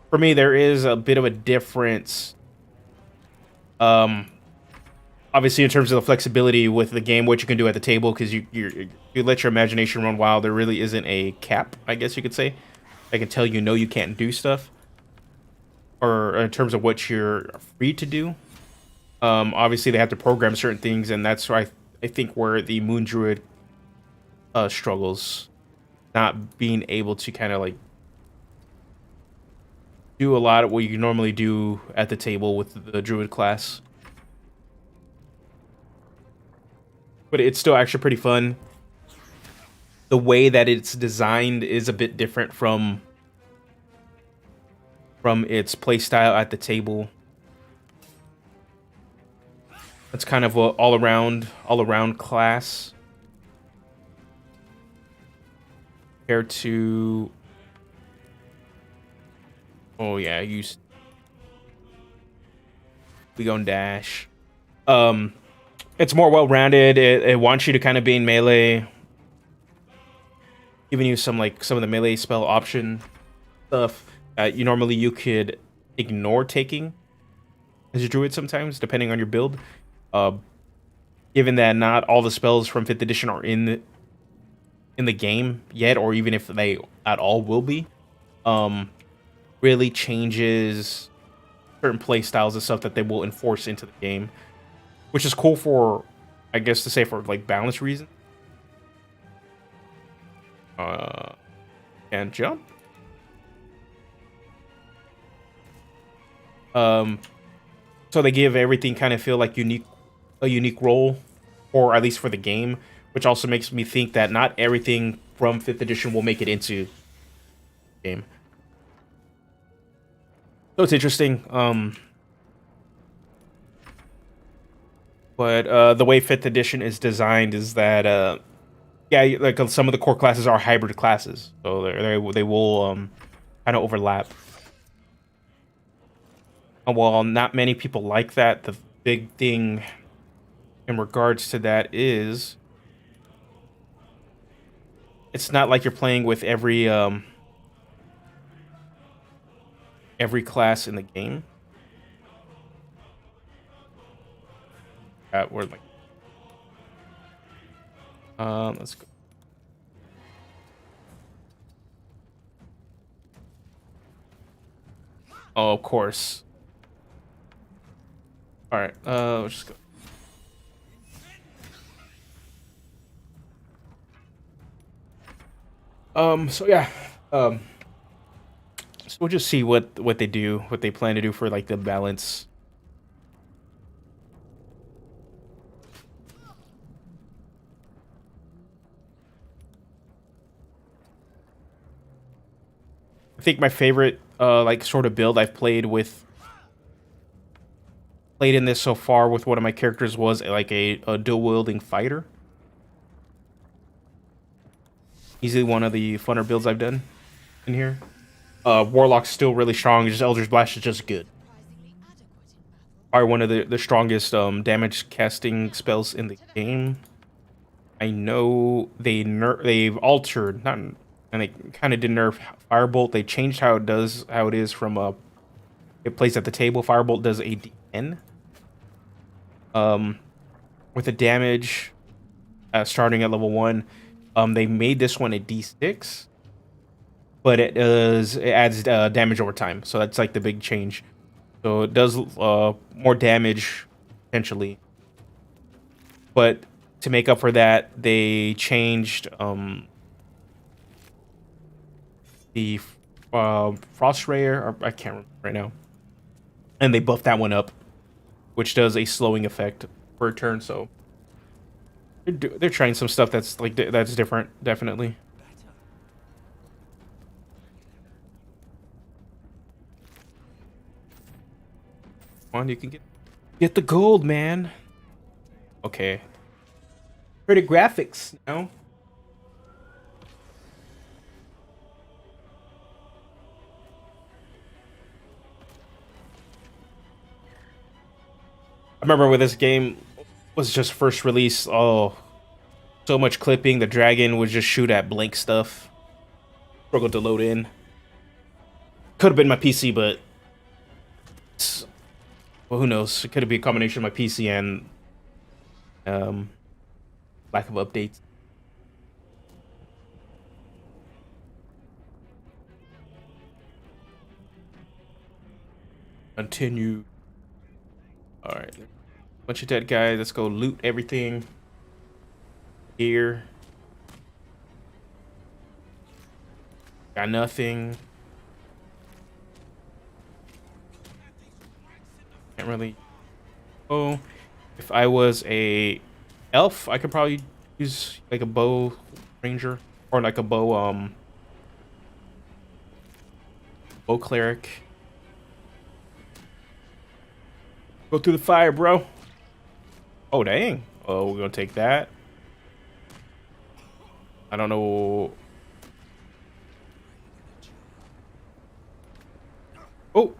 Speaker 1: For me, there is a bit of a difference. Obviously, in terms of the flexibility with the game, what you can do at the table, because you let your imagination run wild. There really isn't a cap, I guess you could say. I can tell you can't do stuff, or in terms of what you're free to do. Obviously, they have to program certain things, and that's why I think where the Moon Druid struggles, not being able to kind of like do a lot of what you normally do at the table with the Druid class. But it's still actually pretty fun. The way that it's designed is a bit different from its playstyle at the table. It's kind of a all around class compared to. Oh yeah, we go and dash. It's more well-rounded. It wants you to kind of be in melee, giving you some of the melee spell option stuff. You could ignore taking as a druid sometimes, depending on your build. Given that not all the spells from 5th edition are in the game yet, or even if they at all will be, really changes certain play styles and stuff that they will enforce into the game, which is cool for, I guess, to say for like balance reasons. And jump. So they give everything kind of feel like a unique role, or at least for the game, which also makes me think that not everything from 5th edition will make it into the game. So it's interesting. But the way 5th edition is designed is that yeah, like some of the core classes are hybrid classes, so they will kind of overlap. And while not many people like that, the big thing in regards to that is it's not like you're playing with every every class in the game. We're like, let's go. Oh, of course. All right, let's just go. So yeah, so we'll just see what they do, what they plan to do for like the balance. I think my favorite like sort of build I've played in this so far with one of my characters was like a dual wielding fighter. Easily one of the funner builds I've done in here. Warlock's still really strong. Just Elder's Blast is just good. Are one of the strongest damage casting spells in the game. I know they've altered, not, and they kind of did nerf Firebolt. They changed how it is from it plays at the table. Firebolt does a D10. With the damage starting at level 1. They made this one a D6, but it adds damage over time. So that's like the big change. So it does more damage potentially, but to make up for that, they changed the Frost Rayer, or I can't remember right now, and they buffed that one up, which does a slowing effect per turn. So they're trying some stuff that's like that's different, definitely. Come on, you can get the gold, man. Okay. Pretty graphics now. I remember when this game was just first released, oh, so much clipping. The dragon would just shoot at blank stuff. Struggled to load in. Could have been my PC, but well, who knows? It could be a combination of my PC and lack of updates. Continue. All right, bunch of dead guys. Let's go loot everything here. Got nothing. Can't really. Oh, if I was a elf, I could probably use like a bow ranger or like a bow cleric. Go through the fire, bro. Oh, dang. Oh, we're gonna take that. I don't know. Oh,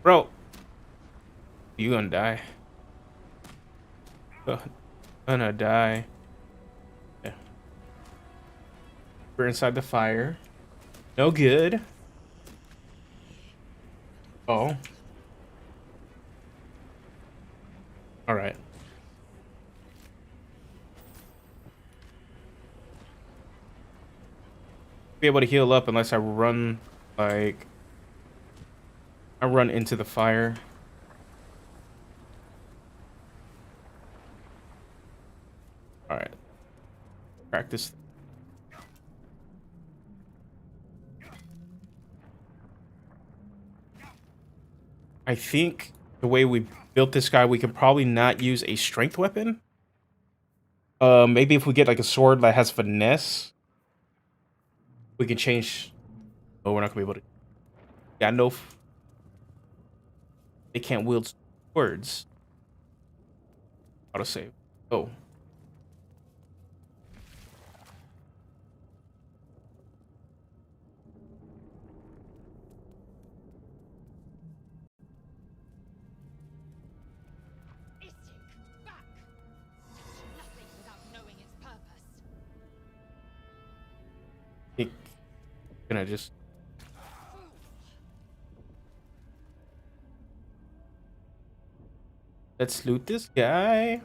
Speaker 1: bro. You gonna die. Gonna die. Yeah. We're inside the fire. No good. Oh. All right. Be able to heal up unless I run like I run into the fire. All right. Practice. I think the way we built this guy, we can probably not use a strength weapon. Maybe if we get like a sword that has finesse, we can change. Oh, we're not gonna be able to. Yeah, no. They can't wield swords. Auto save. Oh. Can I just? Let's loot this guy.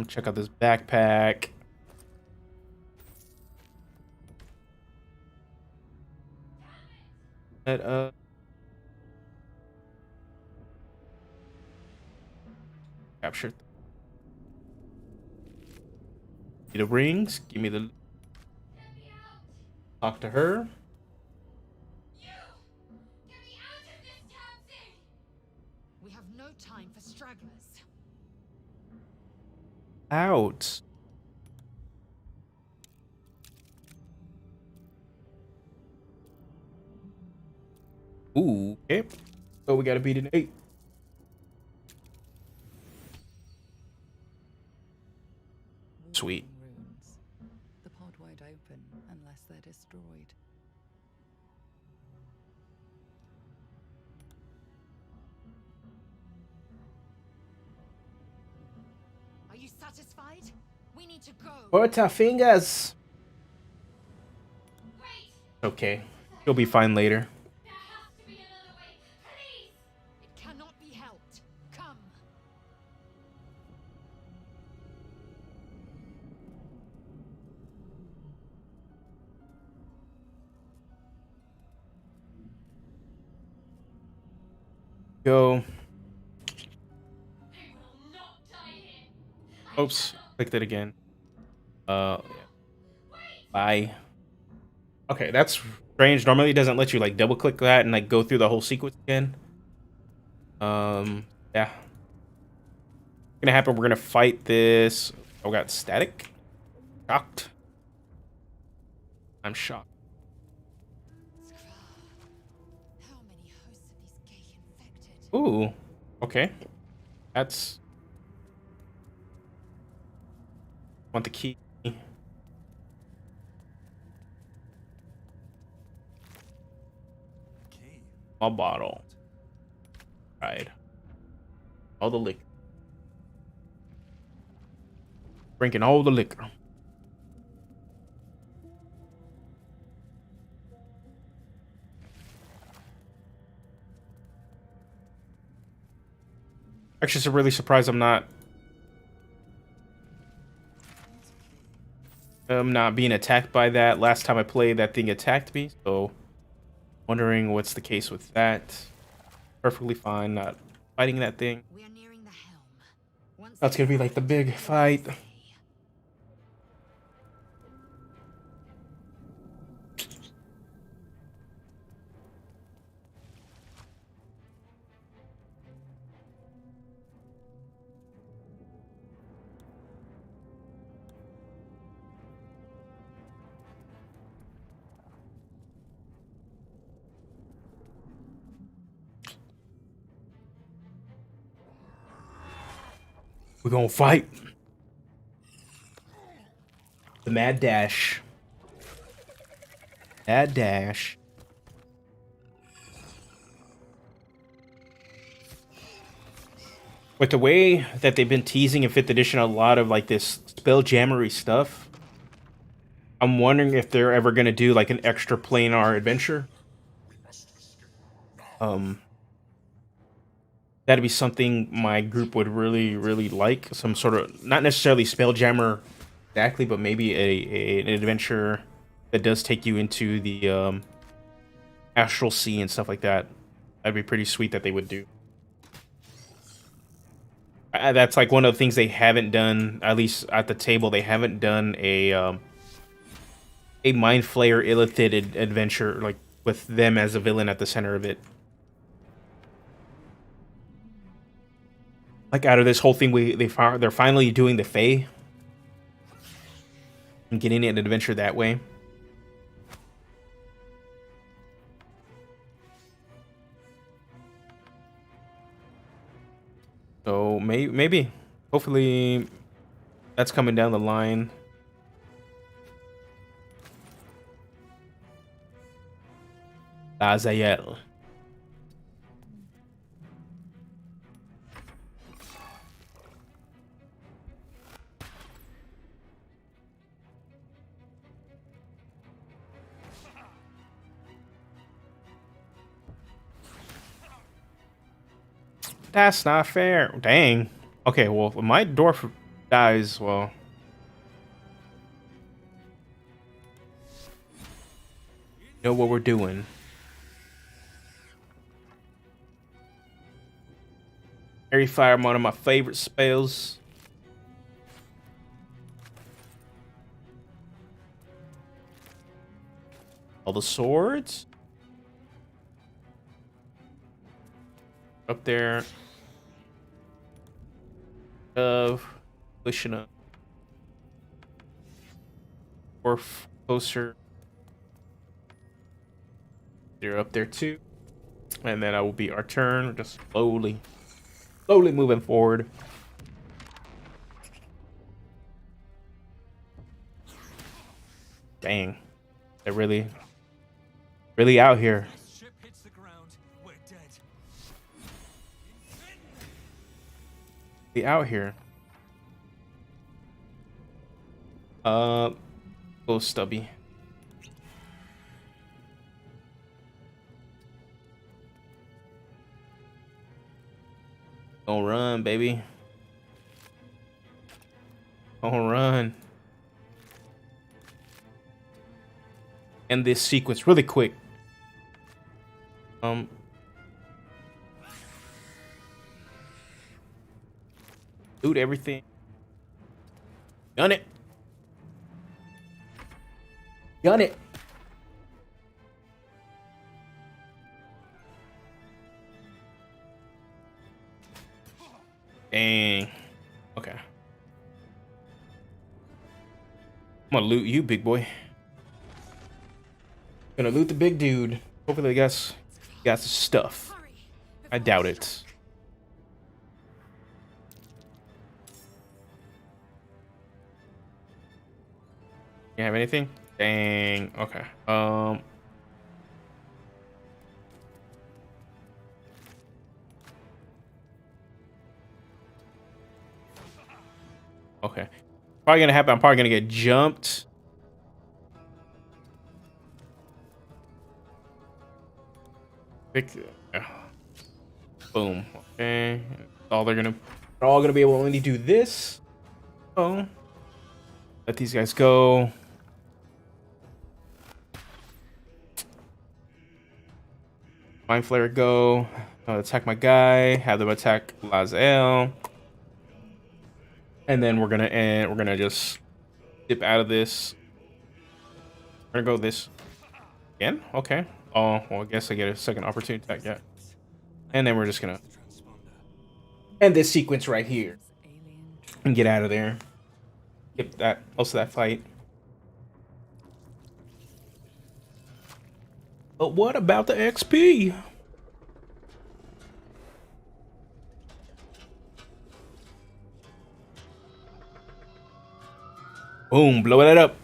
Speaker 1: Check out this backpack. Let capture the rings. Give me the talk to her.
Speaker 3: We have no time for stragglers.
Speaker 1: Out. Ooh, okay. So we gotta beat an 8. Sweet.
Speaker 4: Walking runes. The pod won't open unless they're destroyed.
Speaker 3: Are you satisfied? We need to go.
Speaker 1: Butterfingers. Okay. You'll be fine later.
Speaker 3: There has to be another way. Please! It cannot be helped. Come.
Speaker 1: Go. Oops. Clicked it again. Yeah. Bye. Okay, that's strange. Normally it doesn't let you like double click that and like go through the whole sequence again. Yeah. Gonna happen, we're gonna fight this. Oh, got static. Shocked. I'm shocked.
Speaker 3: How many hosts of these gay infected?
Speaker 1: Ooh. Okay. That's want the key.
Speaker 2: Key.
Speaker 1: A bottle. Right. All the liquor. Drinking all the liquor. Actually, so really surprised I'm not being attacked by that. Last time I played, that thing attacked me, so wondering what's the case with that. Perfectly fine, not fighting that thing.
Speaker 3: We are nearing the helm. Once
Speaker 1: That's gonna be like the big fight. We're gonna fight. The mad dash. Mad dash. With the way that they've been teasing in 5th edition a lot of like this spelljammery stuff, I'm wondering if they're ever gonna do like an extra planar adventure. That'd be something my group would really, really like. Some sort of, not necessarily spelljammer exactly, but maybe an adventure that does take you into the astral sea and stuff like that. That'd be pretty sweet that they would do. That's like one of the things they haven't done, at least at the table. They haven't done a Mind Flayer Illithid adventure, like with them as a villain at the center of it. Like out of this whole thing, they're finally doing the Fae and getting an adventure that way. So maybe, hopefully, that's coming down the line. Azael. That's not fair. Dang. Okay, well, if my dwarf dies, well. You know what we're doing. Fairy Fire, one of my favorite spells. All the swords. Up there. Pushing up. Or closer. They're up there too. And then I will be our turn. Just slowly moving forward. Dang. They're really out here.
Speaker 2: Ship hits the ground. We're dead.
Speaker 1: Be out here. Little stubby. Don't run, baby. Don't run. End this sequence really quick. Loot everything. Done it. Done it. Dang. Okay. I'm gonna loot you, big boy. Gonna loot the big dude. Hopefully, got some stuff. I doubt it. You have anything? Dang. Okay. Okay. Probably gonna happen. I'm probably gonna get jumped. Boom. Okay. They're all gonna be able to only do this. Oh. Let these guys go. Mind Flare go. Attack my guy. Have them attack Lazel. And then we're gonna just dip out of this. We're gonna go this again. Okay. Oh, well, I guess I get a second opportunity attack. Yeah. And then we're just gonna end this sequence right here and get out of there. Get that most of that fight. But what about the XP? Boom, blow that up.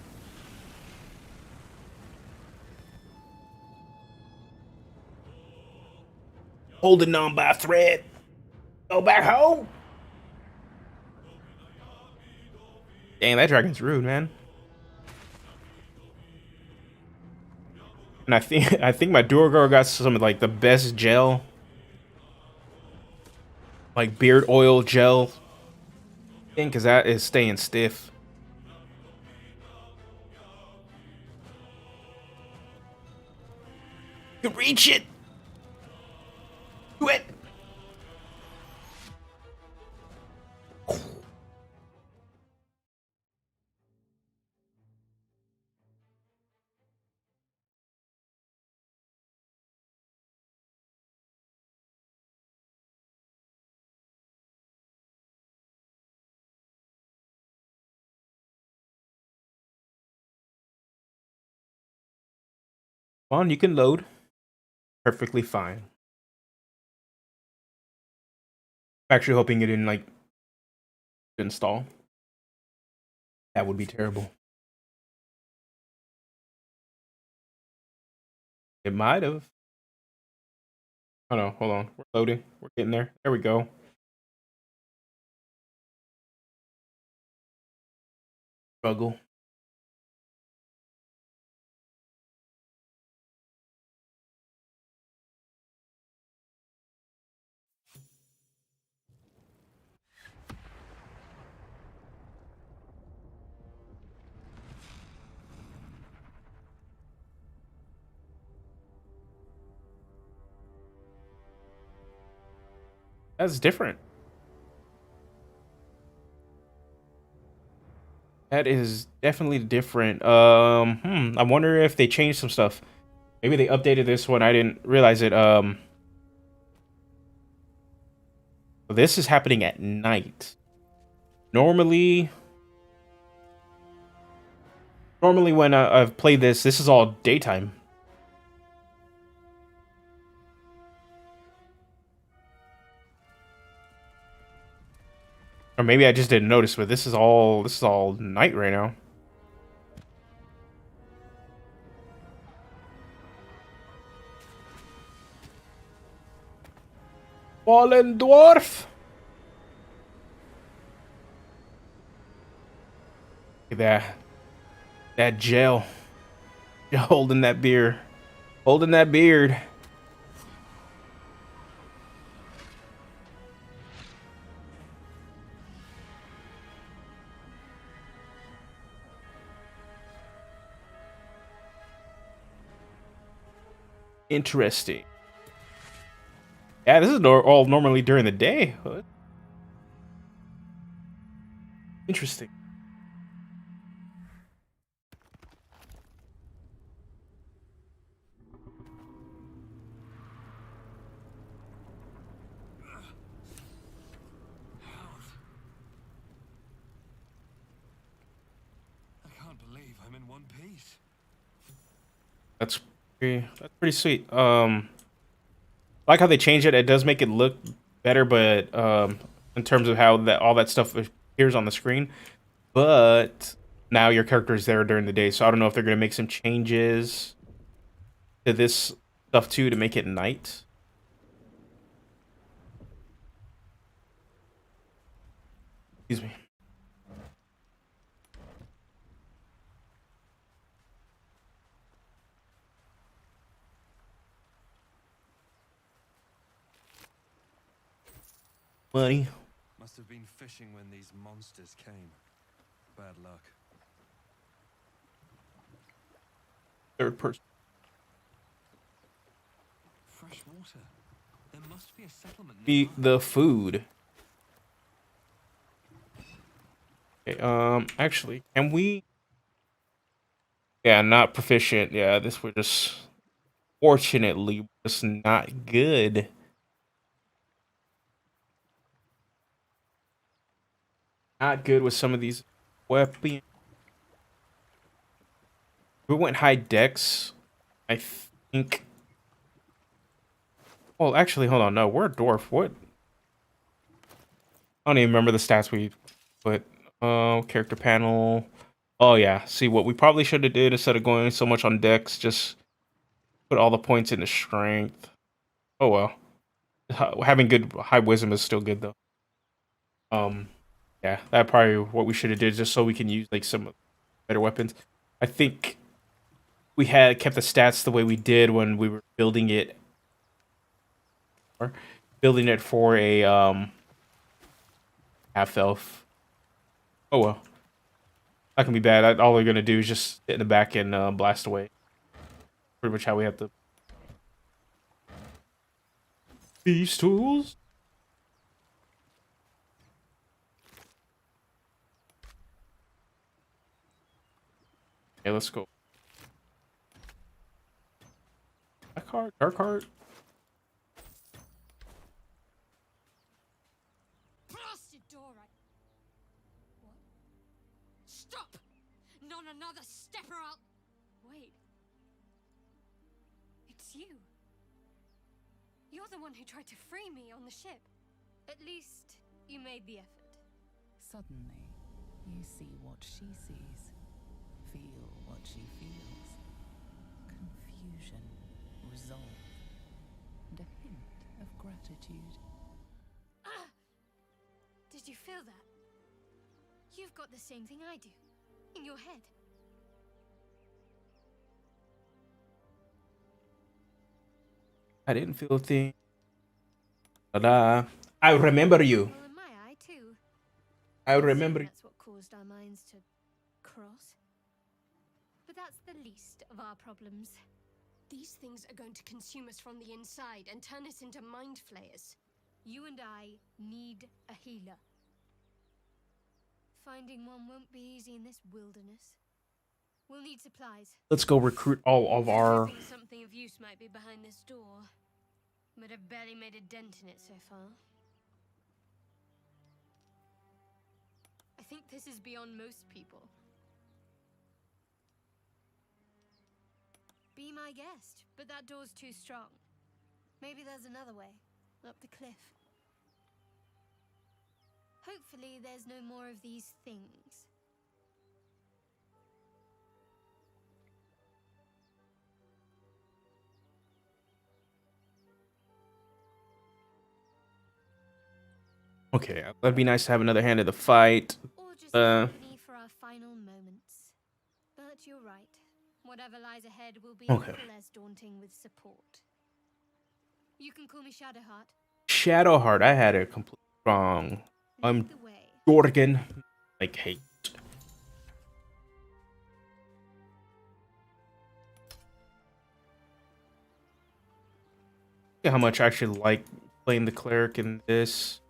Speaker 1: Holding on by a thread. Go back home. Dang, that dragon's rude, man. And I think my Durgar got some of like the best gel. Like beard oil gel thing, because that is staying stiff. You can reach it. Do it. On, you can load. Perfectly fine. Actually hoping it didn't like install. That would be terrible. It might have. Oh no, hold on. We're loading. We're getting there. There we go. Struggle. That's different. That is definitely different. I wonder if they changed some stuff. Maybe they updated this one. I didn't realize it. This is happening at night. Normally when I've played this is all daytime. Or maybe I just didn't notice, but this is all night right now. Fallen dwarf. Look at that gel. Holding that beer. Holding that beard. Interesting. Yeah, this is all normally during the day. Interesting.
Speaker 2: I can't believe I'm in one piece.
Speaker 1: That's pretty sweet. I like how they change it. It does make it look better, but in terms of how that all that stuff appears on the screen. But now your character is there during the day, so I don't know if they're gonna make some changes to this stuff too to make it night. Excuse me. Money.
Speaker 2: Must have been fishing when these monsters came. Bad luck.
Speaker 1: Third person.
Speaker 2: Fresh water. There must be a settlement
Speaker 1: Eat
Speaker 2: nearby.
Speaker 1: the food. Okay, actually, can we? Yeah, not proficient. Yeah, this we're just fortunately just not good. Not good with some of these weapons. We went high dex. I think. Well, actually, hold on. No, we're a dwarf. What? I don't even remember the stats we put. Character panel. Oh yeah. See, what we probably should have did instead of going so much on dex, just put all the points into strength. Oh well. Having good high wisdom is still good though. Yeah, that probably what we should have did just so we can use like some better weapons. I think we had kept the stats the way we did when we were building it, or building it for a half elf. Oh well, that can be bad. All they're gonna do is just sit in the back and blast away. Pretty much how we have to. These tools. Okay, let's go. Dark heart, dark heart.
Speaker 3: Blasted door! What? Stop! Not another step or I'll... Wait. It's you. You're the one who tried to free me on the ship. At least, you made the effort.
Speaker 4: Suddenly, you see what she sees, feel what she feels. Confusion, resolve, and a hint of gratitude.
Speaker 3: Ah! Did you feel that? You've got the same thing I do. In your head.
Speaker 1: I didn't feel a thing. Ta-da. I remember you.
Speaker 3: Well, in my eye, too.
Speaker 1: I remember you.
Speaker 3: That's what caused our minds to cross. But that's the least of our problems. These things are going to consume us from the inside and turn us into mind flayers.
Speaker 5: You and I need a healer. Finding one won't be easy in this wilderness. We'll need supplies.
Speaker 1: Let's go recruit all of our...
Speaker 5: Hoping something of use might be behind this door, but I've barely made a dent in it so far. I think this is beyond most people. Be my guest, but that door's too strong. Maybe there's another way, up the cliff. Hopefully there's no more of these things.
Speaker 1: Okay, that'd be nice to have another hand in the fight.
Speaker 5: Or just company for our final moments. But you're right. Whatever lies ahead will be
Speaker 1: Okay.
Speaker 5: a little less daunting with support. You can call me Shadowheart.
Speaker 1: Shadowheart, I had it completely wrong. I'm
Speaker 5: Lead the way.
Speaker 1: Jorgen. Like, hate. Look at how much I actually like playing the cleric in this.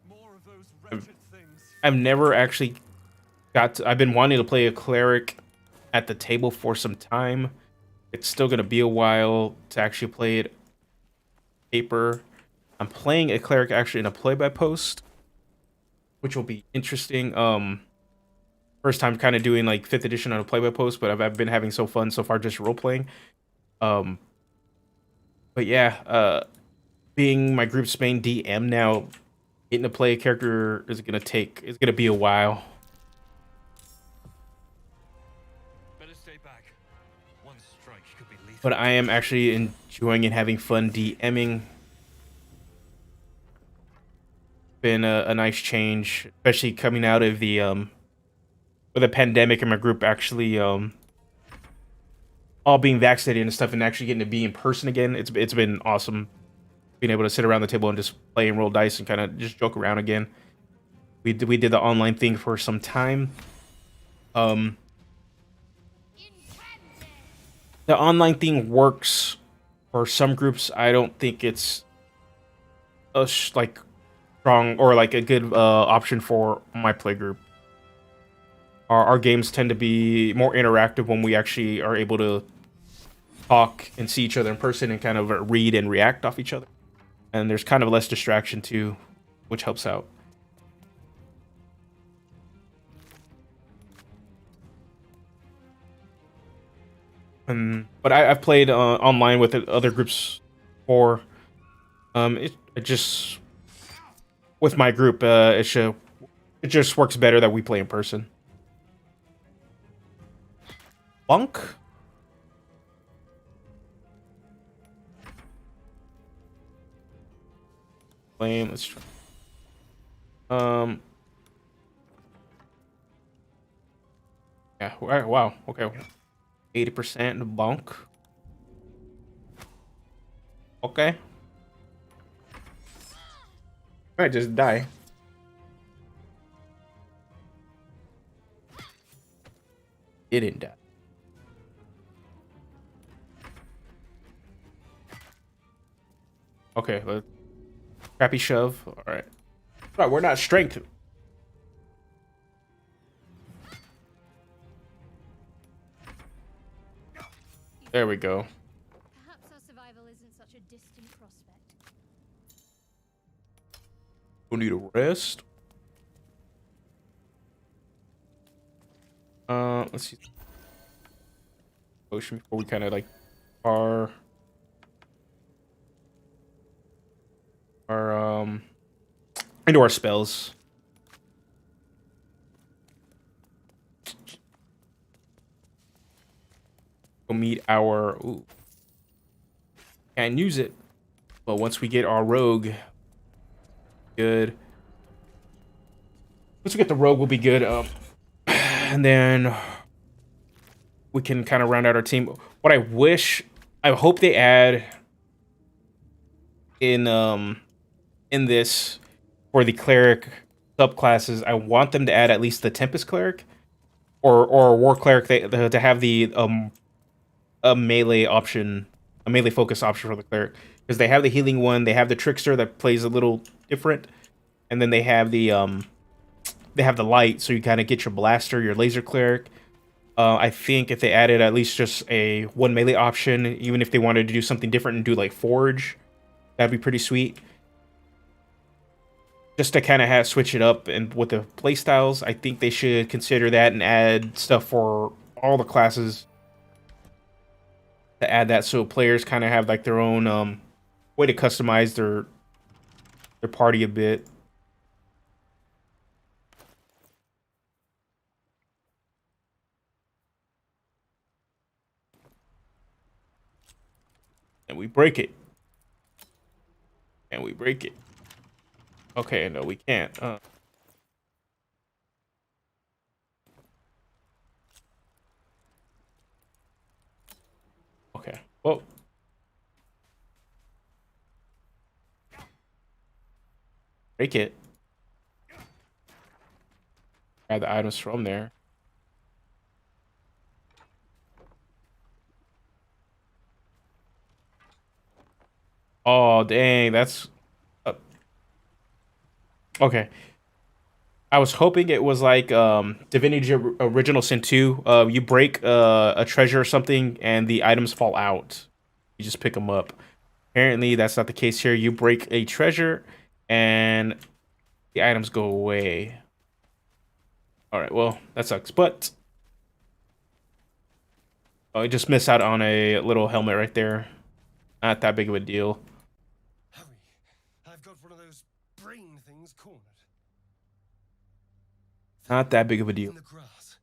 Speaker 2: More of those wretched things.
Speaker 1: I've never actually I've been wanting to play a cleric at the table for some time. It's still gonna be a while to actually play it paper. I'm playing a cleric actually in a play-by-post, which will be interesting. First time kind of doing like 5th edition on a play-by-post, but I've been having so fun so far just role-playing. But yeah, being my group's main DM now, getting to play a character is gonna be a while.
Speaker 2: Better stay back. One strike could be lethal.
Speaker 1: But I am actually enjoying and having fun DMing. Been a nice change, especially coming out of the with the pandemic and my group actually all being vaccinated and stuff, and actually getting to be in person again. It's been awesome being able to sit around the table and just play and roll dice and kind of just joke around again. We did the online thing for some time. The online thing works for some groups. I don't think it's like strong or like a good option for my play group. Our games tend to be more interactive when we actually are able to talk and see each other in person and kind of read and react off each other. And there's kind of less distraction too, which helps out. But I've played online with other groups before. It just with my group, it just works better that we play in person. Bunk. Flame. Let's try. Yeah. Wow. Okay. 80% bunk. Okay. I just die. Didn't die. Okay, let's crappy shove. All right. Right, we're not strength. There we go.
Speaker 5: Perhaps our survival isn't such a distant prospect.
Speaker 1: We need a rest. Let's see. Potion before we kind of like our into our spells. Go meet our can't use it, but once we get our rogue, good. Once we get the rogue, we'll be good. And then we can kind of round out our team. What I hope they add in this for the cleric subclasses, I want them to add at least the Tempest cleric or war cleric to have the a melee option, a melee focus option for the cleric, because they have the healing one, they have the trickster that plays a little different, and then they have the light, so you kind of get your blaster, your laser cleric. I think if they added at least just a one melee option, even if they wanted to do something different and do like forge, that'd be pretty sweet. Just to kind of have switch it up and with the playstyles, I think they should consider that and add stuff for all the classes. To add that so players kind of have like their own way to customize their party a bit. And we break it. And we break it. Okay, no, we can't. Okay. Well. Break it. Grab the items from there. Oh, dang, that's... okay. I was hoping it was like Divinity Original Sin 2. You break a treasure or something, and the items fall out. You just pick them up. Apparently, that's not the case here. You break a treasure, and the items go away. Alright, well, that sucks. But... oh, I just missed out on a little helmet right there. Not that big of a deal.
Speaker 2: Hurry! I've got one of those brain things cornered.
Speaker 1: Not that big of a deal.
Speaker 2: In the grass.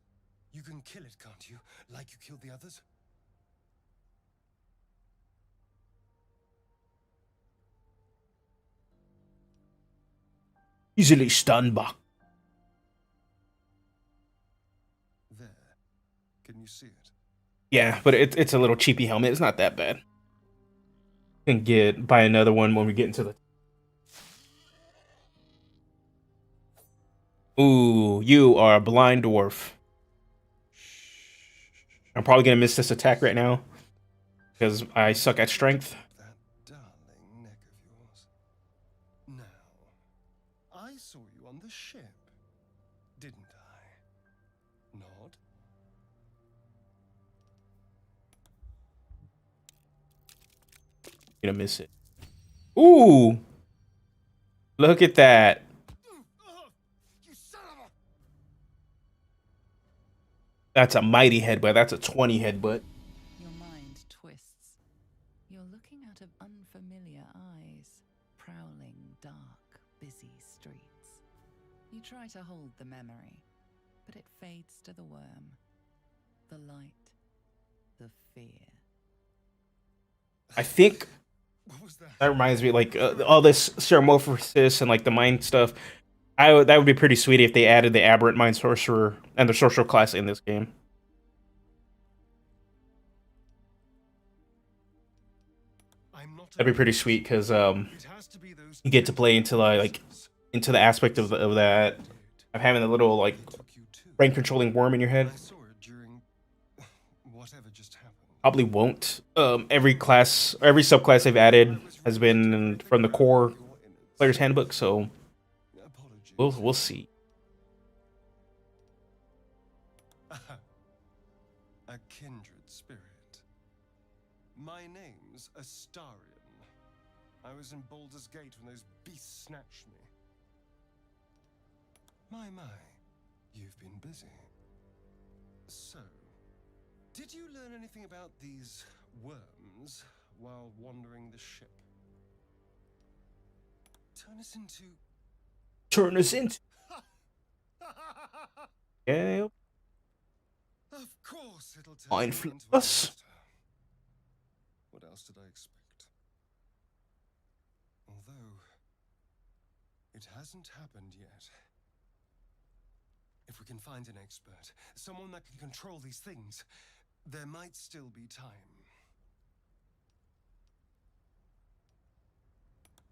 Speaker 2: You can kill it, can't you? Like you killed the others?
Speaker 1: Easily stunned back.
Speaker 2: There. Can you see it?
Speaker 1: Yeah, but it's a little cheapy helmet. It's not that bad. Can buy another one when we get into the... ooh, you are a blind dwarf. I'm probably gonna miss this attack right now because I suck at strength.
Speaker 2: That darling neck of yours. Now, I saw you on the ship, didn't I? Nod.
Speaker 1: Gonna miss it. Ooh, look at that.
Speaker 2: You son of a...
Speaker 1: That's a mighty headbutt. That's a 20 headbutt.
Speaker 4: Your mind twists. You're looking out of unfamiliar eyes, prowling dark, busy streets. You try to hold the memory, but it fades to the worm, the light, the fear.
Speaker 1: I think
Speaker 2: What was that?
Speaker 1: that reminds me, like all this Ceramorphosis and like the mind stuff. That would be pretty sweet if they added the Aberrant Mind Sorcerer and the Sorcerer class in this game.
Speaker 2: I'm not
Speaker 1: That'd be pretty sweet because
Speaker 2: It has to be those
Speaker 1: you get to play into like into the aspect of that of having a little like
Speaker 2: took you too.
Speaker 1: brain controlling worm in your head.
Speaker 2: I saw it during whatever just happened.
Speaker 1: Probably won't. Every class, every subclass they've added has been from the core player's handbook, so
Speaker 2: Apologies.
Speaker 1: we'll see.
Speaker 2: A kindred spirit. My name's Astarion. I was in Baldur's Gate when those beasts snatched me. My, you've been busy. So, did you learn anything about these worms while wandering the ship? Turn us into...
Speaker 1: Yeah.
Speaker 2: Of course it'll turn
Speaker 1: Mind
Speaker 2: you into a
Speaker 1: Fluss.
Speaker 2: monster. What else did I expect? Although, it hasn't happened yet. If we can find an expert, someone that can control these things, there might still be time.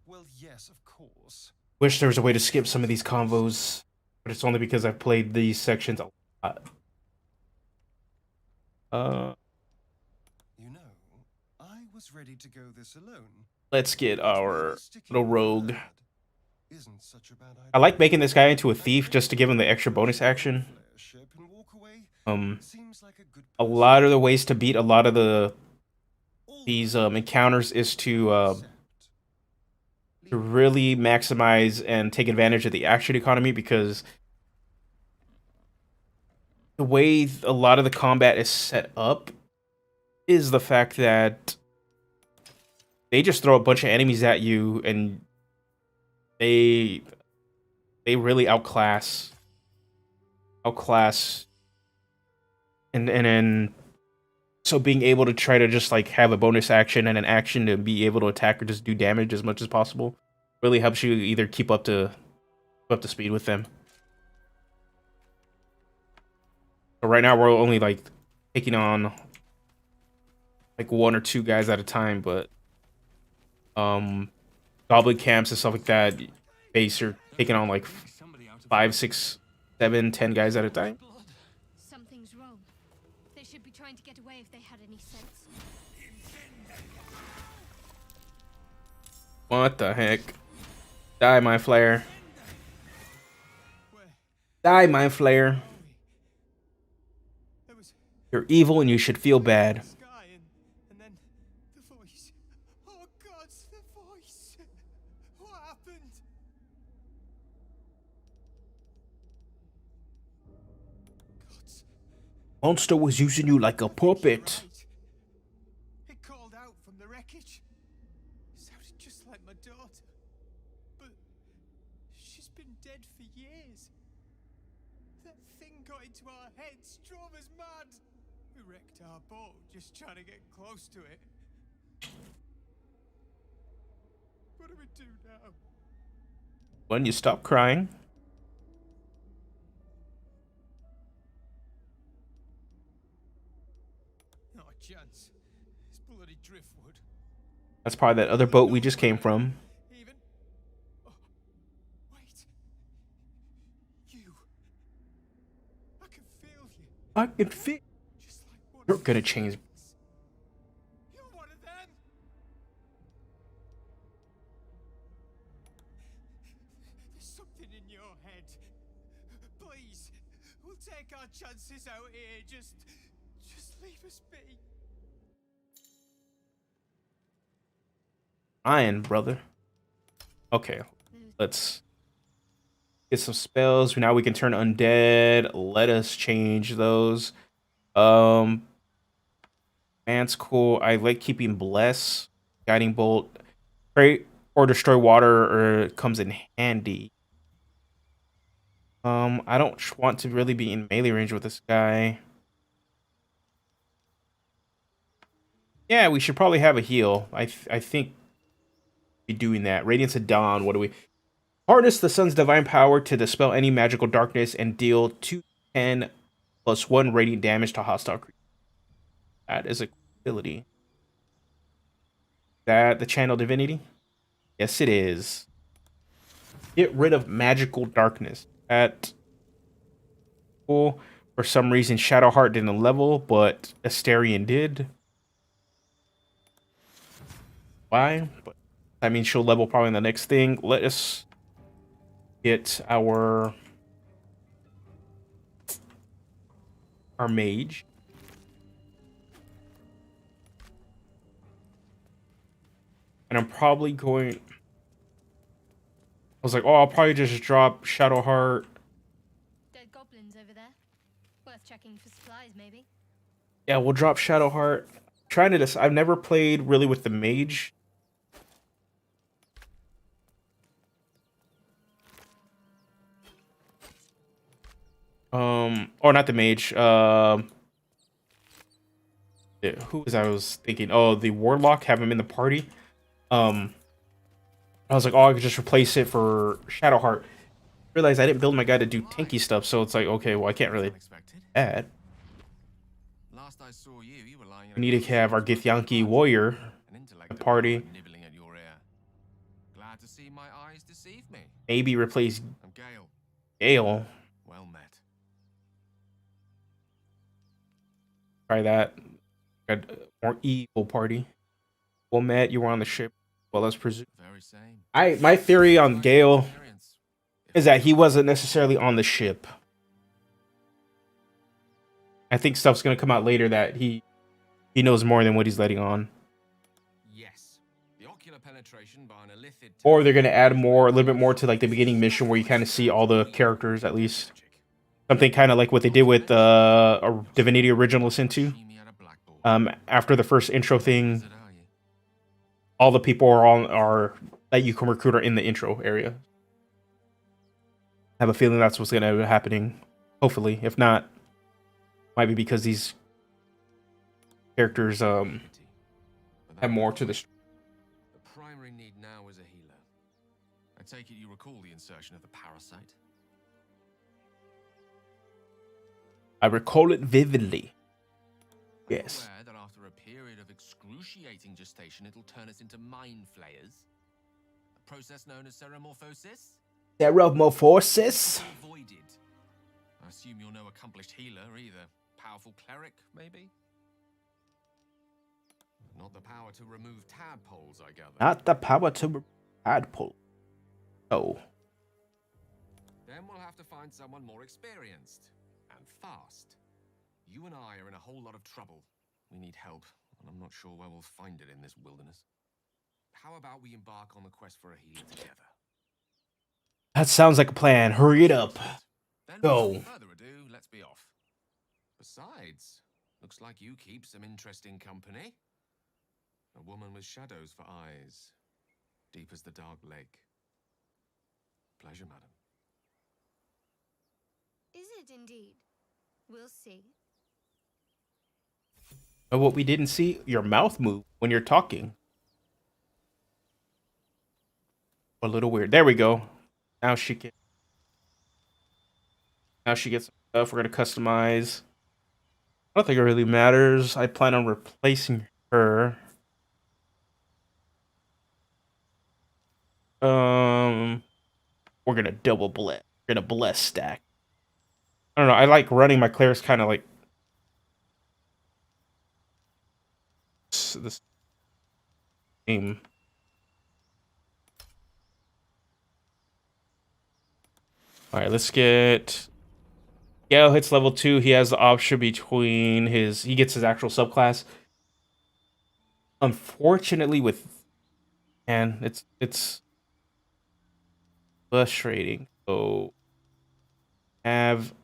Speaker 2: Well, yes, of course.
Speaker 1: Wish there was a way to skip some of these convos, but it's only because I've played these sections a lot.
Speaker 2: You know, I was ready to go this alone,
Speaker 1: let's get our
Speaker 2: Sticking
Speaker 1: little
Speaker 2: with
Speaker 1: rogue.
Speaker 2: that isn't such a bad
Speaker 1: I
Speaker 2: idea.
Speaker 1: like making this guy into a thief just to give him the extra bonus action.
Speaker 2: Ship and walk away
Speaker 1: Um,
Speaker 2: seems like a good
Speaker 1: a
Speaker 2: person.
Speaker 1: lot of the ways to beat a lot of these
Speaker 2: Although
Speaker 1: encounters is to
Speaker 2: accept.
Speaker 1: really maximize and take advantage of the action economy, because the way a lot of the combat is set up is the fact that they just throw a bunch of enemies at you and they really outclass and so being able to try to just like have a bonus action and an action to be able to attack or just do damage as much as possible really helps you either keep up to speed with them. So right now we're only like taking on like 1 or 2 guys at a time, but goblin camps and stuff like that, base are taking on like 5, 6, 7, 10 guys at a time.
Speaker 5: Something's wrong. They should be trying to get away if they had any sense.
Speaker 1: What the heck? Die, my flare. Die, my flare.
Speaker 2: There was
Speaker 1: You're evil and you should feel bad.
Speaker 2: sky and then the voice. Oh God, the voice. What happened? Gods.
Speaker 1: Monster was using you like a puppet.
Speaker 2: Right. It called out from the wreckage. Sounded just like my daughter. But she's been dead for years. That thing got into our heads, drove us mad. We wrecked our boat just trying to get close to it. What do we do now?
Speaker 1: When you stop crying.
Speaker 2: Not a chance. It's bloody driftwood.
Speaker 1: That's probably that other boat we just came from.
Speaker 2: Even. Oh, wait. You. I can feel you.
Speaker 1: I can fit.
Speaker 2: Just like one
Speaker 1: You're
Speaker 2: of
Speaker 1: gonna
Speaker 2: those
Speaker 1: change.
Speaker 2: things. You're one of them. There's something in your head. Please, we'll take our chances out here. Just leave us be.
Speaker 1: Iron, brother. Okay, let's get some spells. Now we can turn undead. Let us change those. Man's cool. I like keeping bless, guiding bolt, pray or destroy water, or comes in handy. I don't want to really be in melee range with this guy. Yeah, we should probably have a heal. I think be doing that. Radiance of Dawn. What do we? Harness the sun's divine power to dispel any magical darkness and deal 2d10 plus 1 radiant damage to hostile creatures. That is a ability. That the channel divinity? Yes, it is. Get rid of magical darkness. That cool. For some reason, Shadowheart didn't level, but Asterion did. Why? But I mean, she'll level probably in the next thing. Let us get our mage. And I'm probably going... I was like, oh, I'll probably just drop Shadowheart.
Speaker 5: Dead goblins over there. Worth checking for supplies, maybe.
Speaker 1: Yeah, we'll drop Shadowheart. Trying to decide. I've never played really with the mage. Or not the mage. Yeah, who was I was thinking? Oh, the warlock. Have him in the party. I was like, oh, I could just replace it for Shadowheart. Realized I didn't build my guy to do tanky stuff, so it's like, okay, well, I can't really add.
Speaker 6: Last I saw you, you were lying
Speaker 1: We need to have our Githyanki warrior party.
Speaker 6: nibbling at your ear. Glad to see my eyes deceive me.
Speaker 1: Maybe replace
Speaker 6: I'm Gale.
Speaker 1: Gale.
Speaker 6: Well met.
Speaker 1: Try that. Got more evil party. Well, Matt, you were on the ship. well as presumed.
Speaker 6: Very same.
Speaker 1: My theory on
Speaker 6: Nice
Speaker 1: Gale
Speaker 6: experience.
Speaker 1: is that he wasn't necessarily on the ship. I think stuff's gonna come out later that he knows more than what he's letting on.
Speaker 6: Yes. The ocular penetration by an illithid
Speaker 1: Or they're gonna add more, a little bit more to like the beginning mission where you kind of see all the characters at least. Something kind of like what they did with Divinity Original Sin 2. After the first intro thing, all the people are that you can recruit are in the intro area. I have a feeling that's what's gonna be happening. Hopefully, if not, might be because these characters have more to the.
Speaker 6: The primary need now is a healer. I take it you recall the insertion of the parasite.
Speaker 1: I recall it vividly. Yes.
Speaker 6: Aware that after a period of excruciating gestation, it'll turn us into mind flayers. A process known as ceremorphosis.
Speaker 1: Ceremorphosis?
Speaker 6: Avoided. I assume you're no accomplished healer either. Powerful cleric, maybe? Not the power to remove tadpoles, I gather.
Speaker 1: Not the power to remove tadpole. Oh.
Speaker 6: Then we'll have to find someone more experienced. And fast. You and I are in a whole lot of trouble. We need help, and I'm not sure where we'll find it in this wilderness. How about we embark on the quest for a healer together?
Speaker 1: That sounds like a plan. Hurry it up.
Speaker 6: Then
Speaker 1: Go.
Speaker 6: without further ado, let's be off. Besides, looks like you keep some interesting company. A woman with shadows for eyes, deep as the dark lake. Pleasure, madam.
Speaker 5: Is it indeed? We'll see.
Speaker 1: And what we didn't see, your mouth move when you're talking. A little weird. There we go. Now she gets some stuff. We're gonna customize. I don't think it really matters. I plan on replacing her. We're gonna double bless. We're gonna bless stack. I don't know. I like running my clerics kind of like this game. All right, let's get. Gale hits level 2. He has the option between his. He gets his actual subclass. Unfortunately, it's frustrating. So have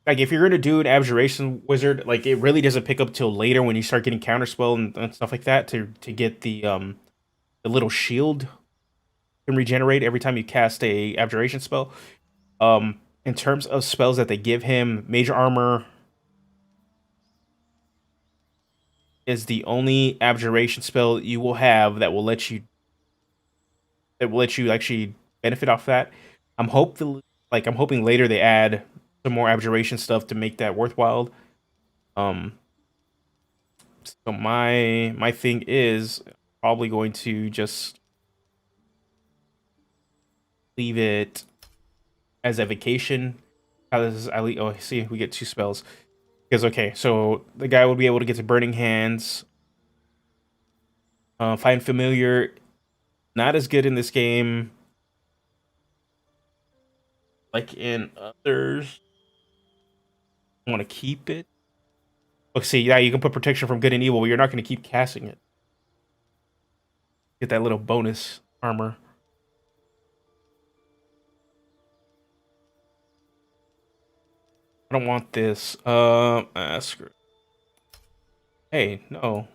Speaker 1: like if you're gonna do an abjuration wizard, like it really doesn't pick up till later when you start getting counterspell and stuff like that to get the little shield can regenerate every time you cast a abjuration spell. In terms of spells that they give him, Major Armor is the only abjuration spell you will have that will let you actually benefit off that. I'm hoping later they add some more abjuration stuff to make that worthwhile. So my thing is probably going to just leave it as a vacation. Oh, see, we get 2 spells. Because okay, so the guy would be able to get to Burning Hands. Find Familiar, not as good in this game. Like in others, I want to keep it. Look, see, yeah, you can put protection from good and evil, but you're not going to keep casting it. Get that little bonus armor. I don't want this. Screw it. Hey, no.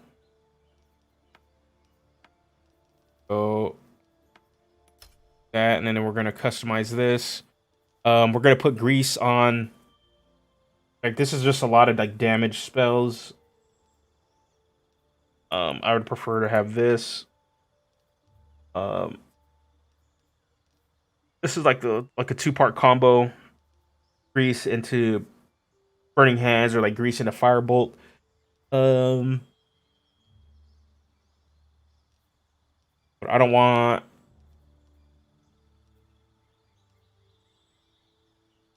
Speaker 1: So that, and then we're gonna customize this. We're gonna put grease on. Like this is just a lot of like damage spells. I would prefer to have this. This is like a 2-part combo. Grease into Burning Hands or like grease into Firebolt. But I don't want.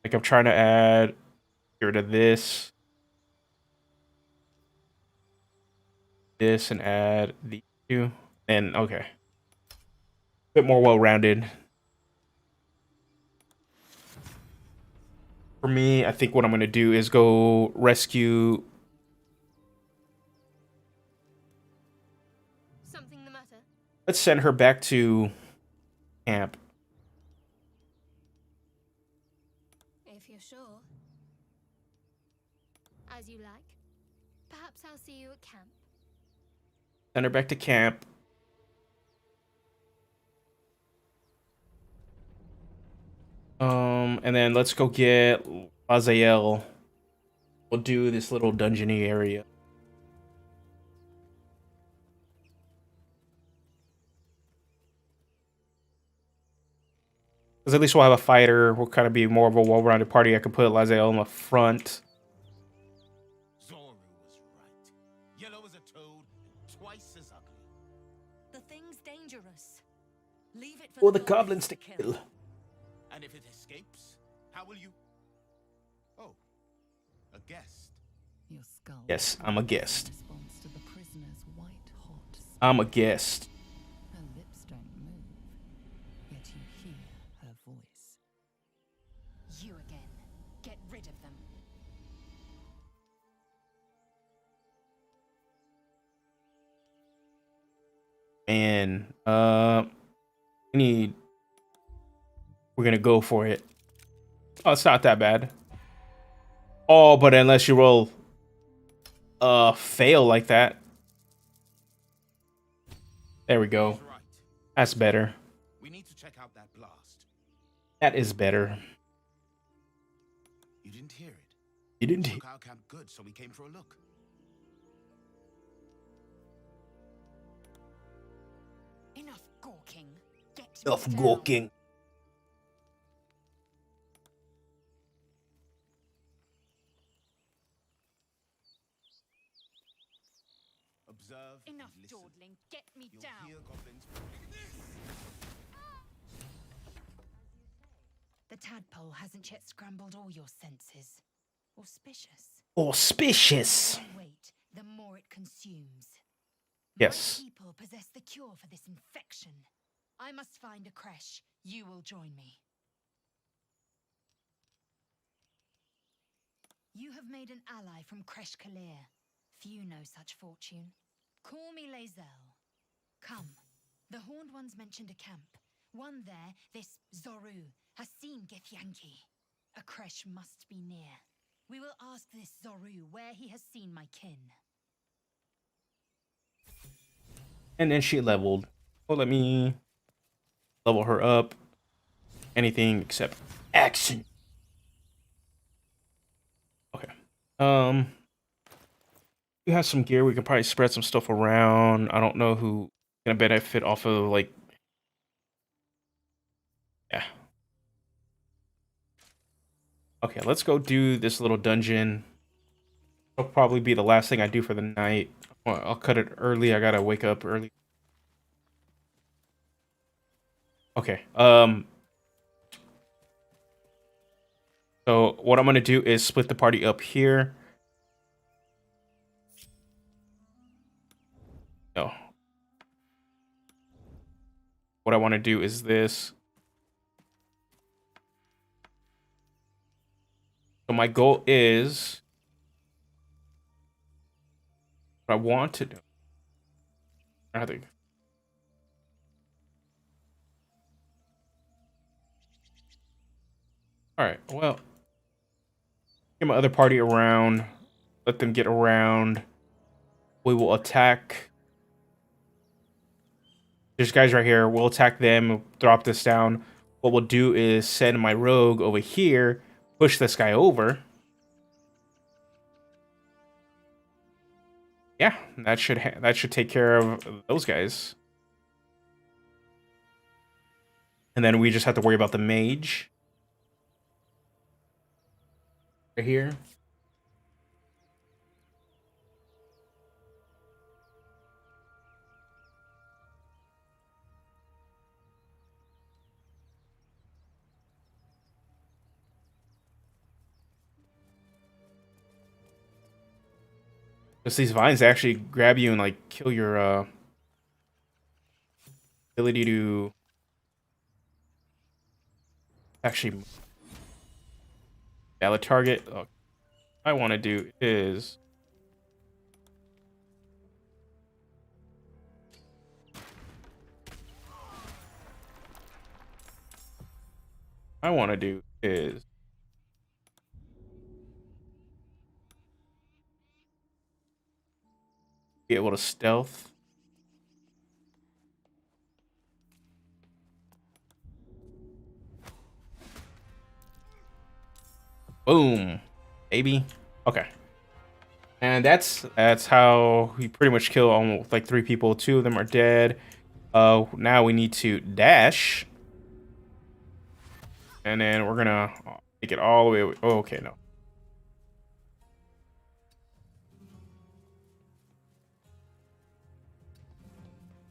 Speaker 1: Like I'm trying to add here to this. this and add these two. And okay. Bit more well-rounded. For me, I think what I'm gonna do is go rescue.
Speaker 5: Something the matter?
Speaker 1: Let's send her back to camp.
Speaker 5: If you're sure. As you like. Perhaps I'll see you at camp.
Speaker 1: Send her back to camp. And then let's go get Azael. We'll do this little dungeony area. Because at least we'll have a fighter. We'll kind of be more of a well-rounded party. I could put Lazael in the front.
Speaker 7: Zoru was right. Yellow as a toad, and twice as ugly.
Speaker 3: The thing's dangerous. Leave it for
Speaker 1: The goblins to kill.
Speaker 7: And if it escapes, how will you... Oh, a guest.
Speaker 4: Your skull.
Speaker 1: Yes, I'm a guest.
Speaker 4: Response to the prisoner's white-hot.
Speaker 1: I'm a guest.
Speaker 4: Her lips don't move, yet you hear her voice.
Speaker 3: You again. Get rid of them.
Speaker 1: And we're gonna go for it. Oh, it's not that bad. Oh, but unless you roll fail like that. There we go.
Speaker 7: He's right.
Speaker 1: That's better.
Speaker 7: We need to check out that blast.
Speaker 1: That is better.
Speaker 7: You didn't hear it.
Speaker 1: You didn't.
Speaker 7: Took our camp good, so we came for a look.
Speaker 3: Enough gawking. Get
Speaker 1: Enough
Speaker 3: down.
Speaker 1: gawking.
Speaker 7: Observe. and
Speaker 3: Enough
Speaker 7: listen.
Speaker 3: dawdling. Get me
Speaker 7: You'll
Speaker 3: down.
Speaker 7: hear goblins.
Speaker 3: The tadpole hasn't yet scrambled all your senses. Auspicious.
Speaker 1: Auspicious.
Speaker 3: The more you wait, the more it consumes.
Speaker 1: Yes.
Speaker 3: My people possess the cure for this infection. I must find a creche. You will join me. You have made an ally from Creche Kalir. Few know such fortune. Call me Lae'zel. Come. The Horned Ones mentioned a camp. One there, this Zoru, has seen Githyanki. A creche must be near. We will ask this Zoru where he has seen my kin.
Speaker 1: And then she leveled. Well, let me level her up. Anything except action. Okay. We have some gear. We can probably spread some stuff around. I don't know who gonna benefit off of, like, yeah. Okay, let's go do this little dungeon. It'll probably be the last thing I do for the night. Well, I'll cut it early. I gotta wake up early. Okay. So what I'm gonna do is split the party up here. No. What I want to do is this. So my goal is what I want to do. I think. All right. Well, get my other party around. Let them get around. We will attack. There's guys right here. We'll attack them. Drop this down. What we'll do is send my rogue over here. Push this guy over. Yeah, that should take care of those guys. And then we just have to worry about the mage. Right here. Because these vines actually grab you and like kill your ability to actually valid target. Oh, what I want to do is be able to stealth. Boom, baby. Okay. And that's how we pretty much kill almost like 3 people. 2 of them are dead. Now we need to dash. And then we're gonna take it all the way. Oh, okay, no.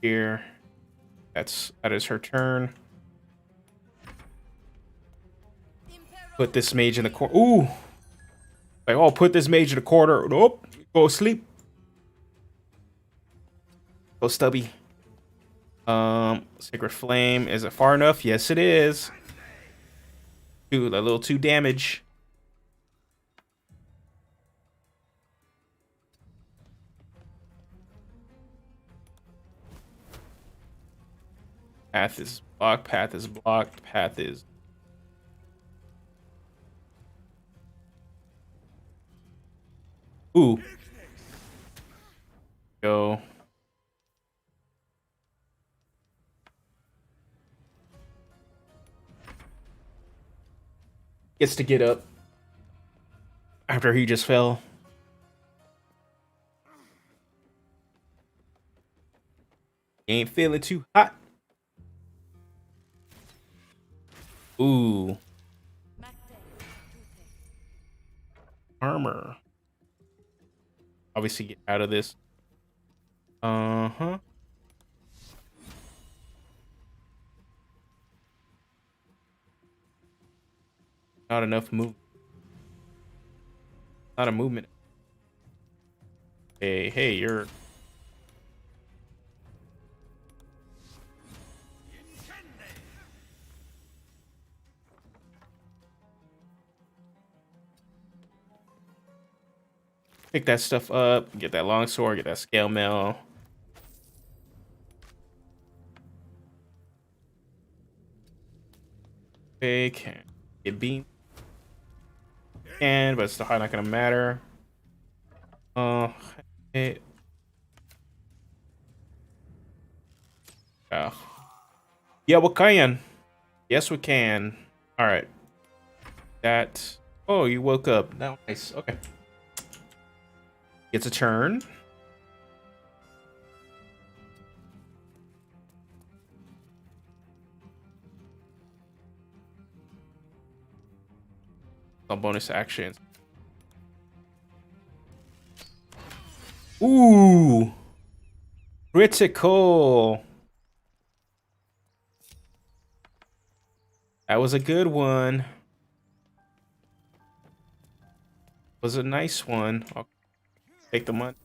Speaker 1: Here. That is her turn. Put this mage in the corner. Ooh! Like, oh, put this mage in the corner. Nope. Go sleep. Go stubby. Sacred Flame. Is it far enough? Yes, it is. Ooh, a little too damage. Path is blocked. Path is blocked. Path is. Ooh. Go. Gets to get up after he just fell. He ain't feeling too hot. Ooh. Armor. Obviously get out of this. Uh-huh. Not enough move. Not a movement. Hey, you're. Pick that stuff up. Get that longsword. Get that scale mail. Okay, can get beam. But it's still not gonna matter. Hey. Yeah, we can. Yes, we can. All right. That. Oh, you woke up. Nice. Okay. Gets a turn. Some bonus actions. Ooh. Critical. That was a good one. Was a nice one. I'll take the money.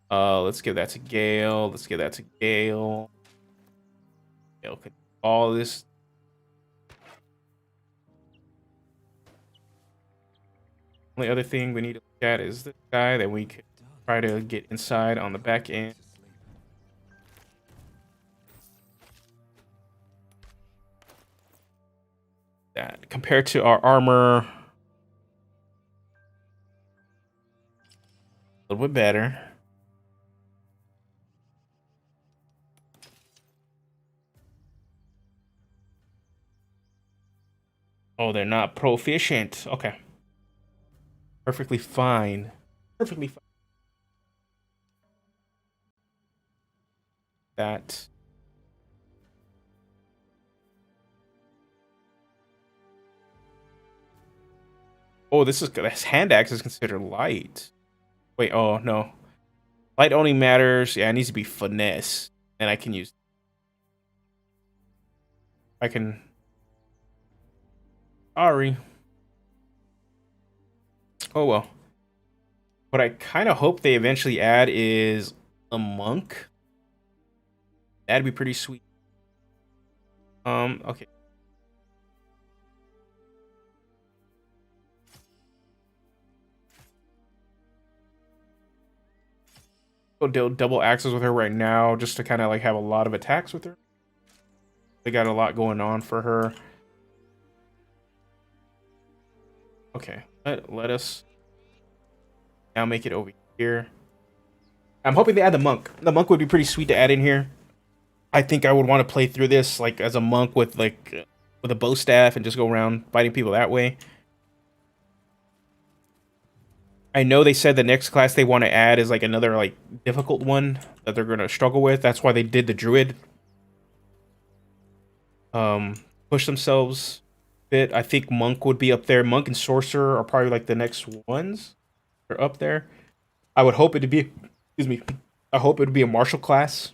Speaker 1: Let's give that to Gale. Let's give that to Gale. Gale could all this. Only other thing we need to look at is this guy that we could try to get inside on the back end. That compared to our armor, a little bit better. Oh, they're not proficient. Okay. Perfectly fine. Perfectly fine. That. Oh, this hand axe is considered light. Wait, oh no. Light only matters. Yeah, it needs to be finesse. And I can use. I can. Sorry. Oh well. what I kind of hope they eventually add is a monk. That'd be pretty sweet. Okay. Go double axes with her right now, just to kind of like have a lot of attacks with her. They got a lot going on for her. Okay, let us now make it over here. I'm hoping they add the monk. The monk would be pretty sweet to add in here. I think I would want to play through this like as a monk with with a bow staff and just go around fighting people that way. I know they said the next class they want to add is like another like difficult one that they're gonna struggle with. That's why they did the druid. Push themselves a bit. I think monk would be up there. Monk and sorcerer are probably like the next ones. They're up there. I would hope it to be. Excuse me. I hope it would be a martial class.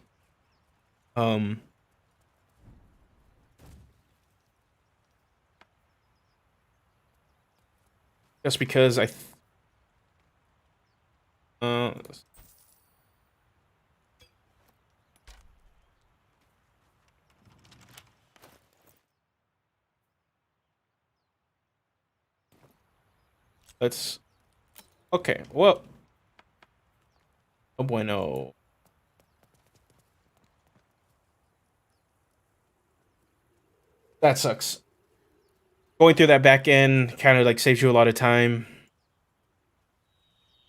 Speaker 1: Just because uh, let's. Okay. Well. Oh bueno. That sucks. Going through that back end kind of like saves you a lot of time.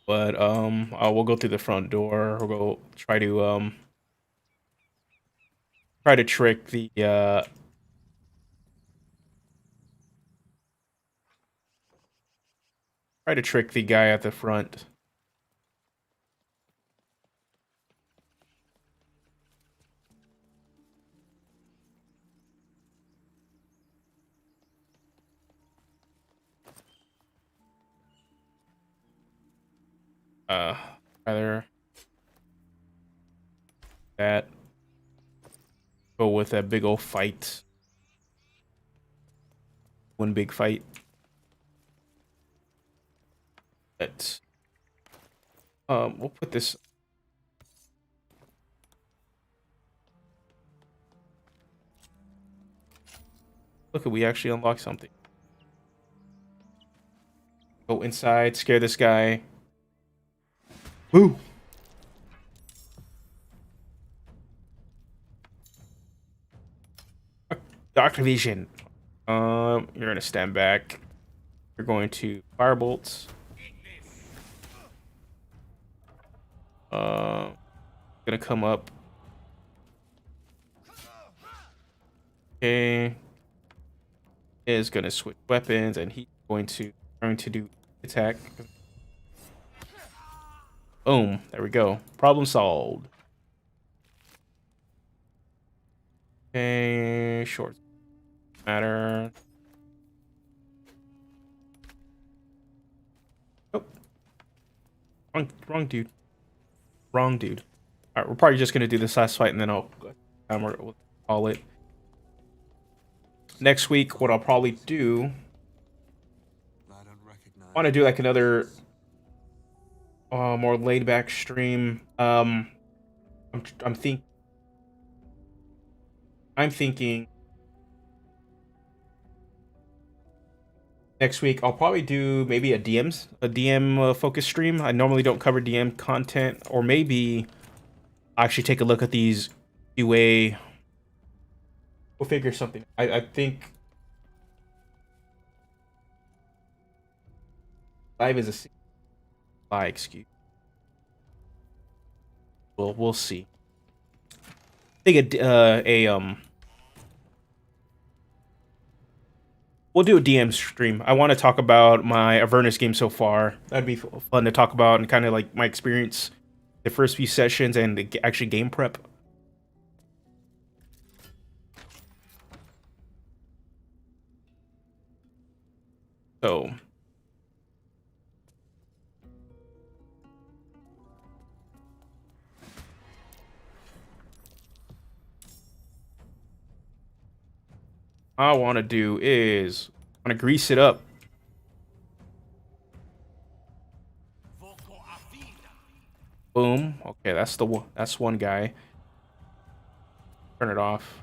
Speaker 1: But we'll go through the front door. We'll go try to trick the guy at the front. Rather that go with that big old fight. One big fight. But we'll put this. Look, we actually unlocked something. Go inside, scare this guy. Woo! Dark vision. You're gonna stand back. You're going to fire bolts. Gonna come up. Okay. Is gonna switch weapons, and he's going to do attack. Boom. There we go. Problem solved. Okay. Short matter. Oh. Wrong dude. Wrong dude. Alright, we're probably just gonna do this last fight and then we'll call it. Next week, what I'll probably do, I want to do like another more laid back stream. I'm thinking next week I'll probably do maybe a DM focus stream. I normally don't cover DM content, or maybe actually take a look at these UA. We'll figure something. I think live is a excuse. We'll see. I think we'll do a DM stream. I want to talk about my Avernus game so far. That'd be fun to talk about and kind of like my experience, the first few sessions, and the actually game prep. So all I want to do is I want to grease it up. Boom. Okay, that's one guy. Turn it off.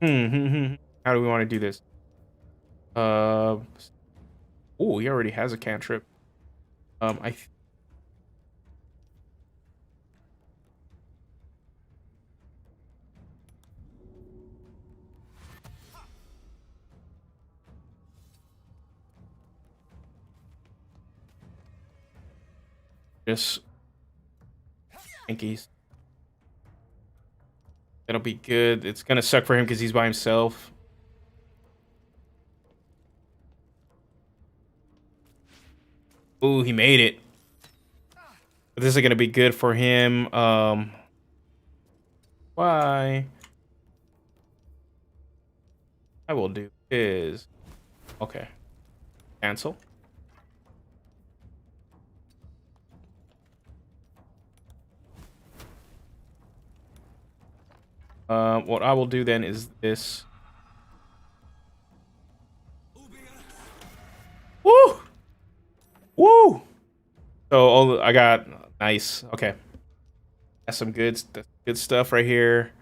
Speaker 1: How do we want to do this? Oh, he already has a cantrip. I just Yankees. That'll be good. It's gonna suck for him because he's by himself. Ooh, he made it. But this is gonna be good for him. Why? I will do is okay. Cancel. What I will do then is this. Woo! Woo! So I got nice. Okay, that's some good stuff right here.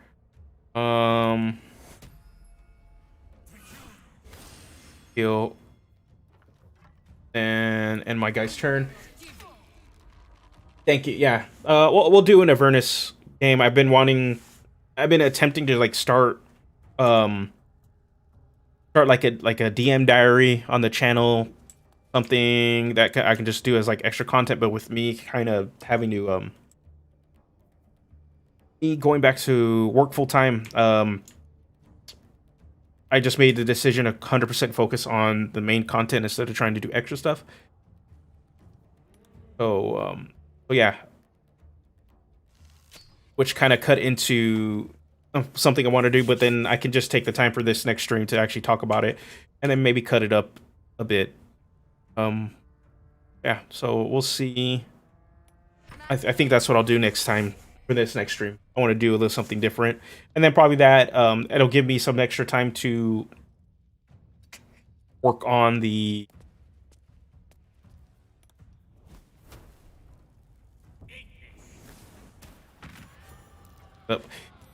Speaker 1: Heal. And end my guy's turn. Thank you. Yeah. We'll do an Avernus game. I've been attempting to like start like a DM diary on the channel, something that I can just do as like extra content, but with me kind of having to me going back to work full time. I just made the decision to 100% focus on the main content instead of trying to do extra stuff. So yeah, which kind of cut into something I want to do, but then I can just take the time for this next stream to actually talk about it, and then maybe cut it up a bit. Yeah, so we'll see. I think that's what I'll do next time for this next stream. I want to do a little something different, and then probably that it'll give me some extra time to work on the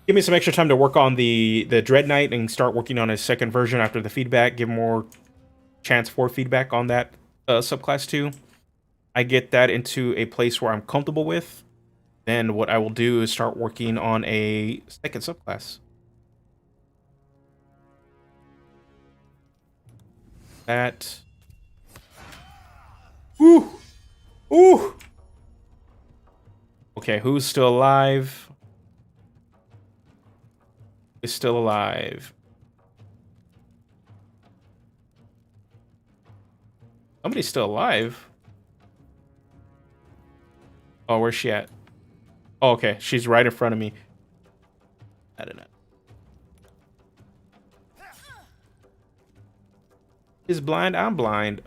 Speaker 1: give me some extra time to work on the Dread Knight and start working on a second version after the feedback. Give more chance for feedback on that subclass too. I get that into a place where I'm comfortable with. Then what I will do is start working on a second subclass. That. Ooh. Ooh. Okay, who's still alive? Is still alive. Somebody's still alive. Oh, where's she at? Oh, okay, she's right in front of me. I don't know. Is blind? I'm blind.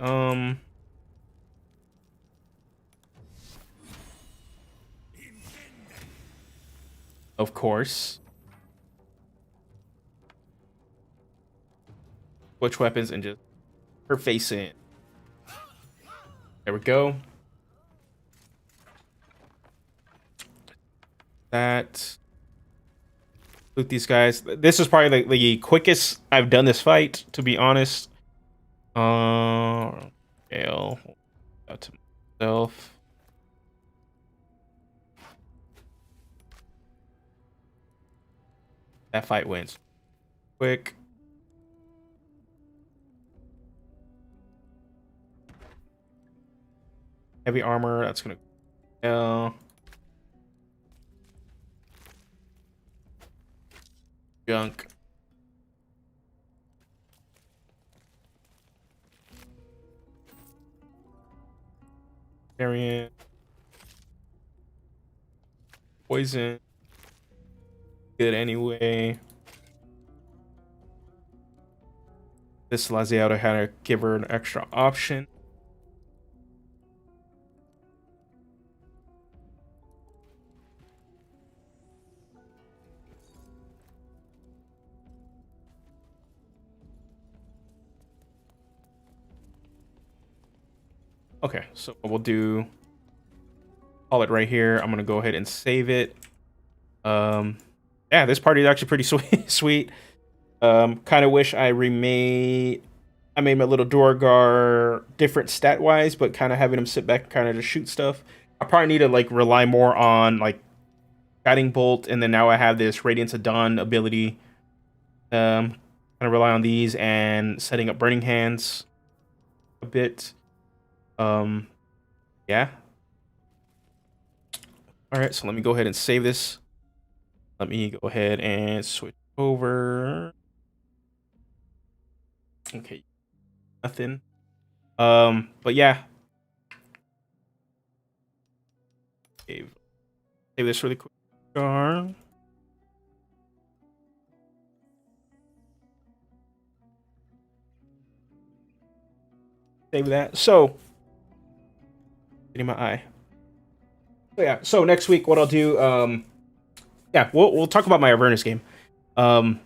Speaker 1: Of course. Switch weapons and just her face in. There we go. That. Loot these guys. This is probably the quickest I've done this fight, to be honest. Fail. Out to myself. That fight wins. Quick. Heavy armor. That's gonna. Junk. Variant. Poison. Good anyway. This Laziata had to give her an extra option. Okay, so we'll do, call it right here. I'm gonna go ahead and save it. Yeah, this party is actually pretty sweet. Kind of wish I made my little Duergar different stat wise, but kind of having him sit back and kind of just shoot stuff. I probably need to like rely more on like guiding bolt, and then now I have this Radiance of Dawn ability. Kind of rely on these and setting up Burning Hands a bit. Yeah. All right, so let me go ahead and save this. Let me go ahead and switch over. Okay, nothing. But yeah. Save this really quick. Save that. So, getting my eye. So yeah. So next week, what I'll do, yeah, we'll talk about my Avernus game, and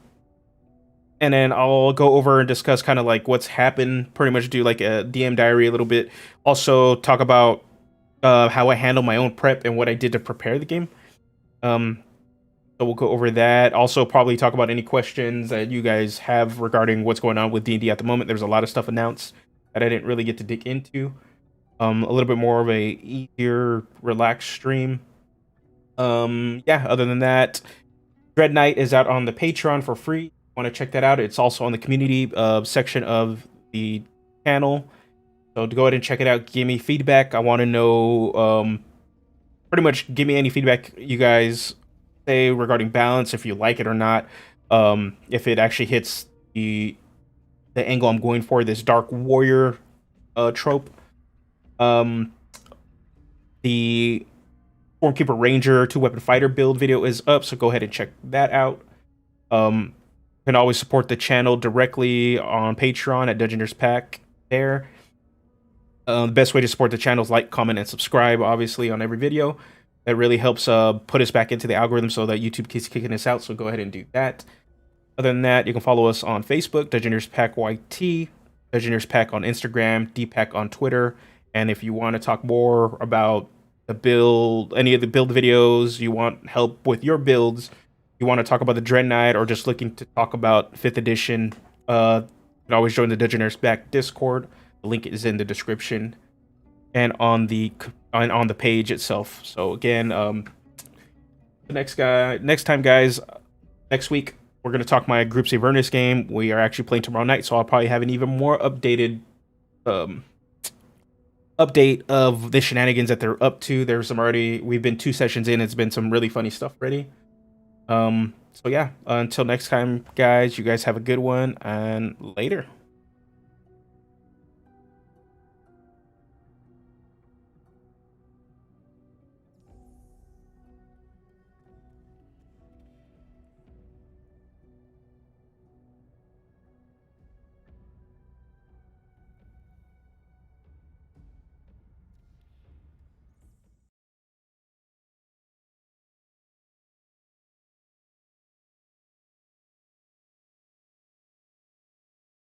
Speaker 1: then I'll go over and discuss kind of like what's happened. Pretty much do like a DM diary a little bit. Also talk about how I handle my own prep and what I did to prepare the game. So we'll go over that. Also, probably talk about any questions that you guys have regarding what's going on with D&D at the moment. There's a lot of stuff announced that I didn't really get to dig into. A little bit more of a easier, relaxed stream. Yeah, other than that, Dread Knight is out on the Patreon for free. Want to check that out? It's also on the community section of the channel. So to go ahead and check it out, give me feedback. I want to know, pretty much give me any feedback you guys say regarding balance, if you like it or not, if it actually hits the angle I'm going for, this Dark Warrior trope. The Stormkeeper Ranger 2-weapon fighter build video is up, so go ahead and check that out. You can always support the channel directly on Patreon at Dungeoneers Pack there. The best way to support the channel is like, comment, and subscribe, obviously, on every video. That really helps put us back into the algorithm so that YouTube keeps kicking us out, so go ahead and do that. Other than that, you can follow us on Facebook, Dungeoneers Pack YT, Dungeoneers Pack on Instagram, DPack on Twitter, and if you want to talk more about the build, any of the build videos, you want help with your builds, you want to talk about the Dread Knight, or just looking to talk about 5th edition, you can always join the Dungeoneers Pack Discord. The link is in the description and on the page itself. So again, next time, guys, next week we're gonna talk my Groups Avernus game. We are actually playing tomorrow night, so I'll probably have an even more updated update of the shenanigans that they're up to. There's some already. We've been 2 sessions in. It's been some really funny stuff already. So yeah, until next time, guys. You guys have a good one, and later.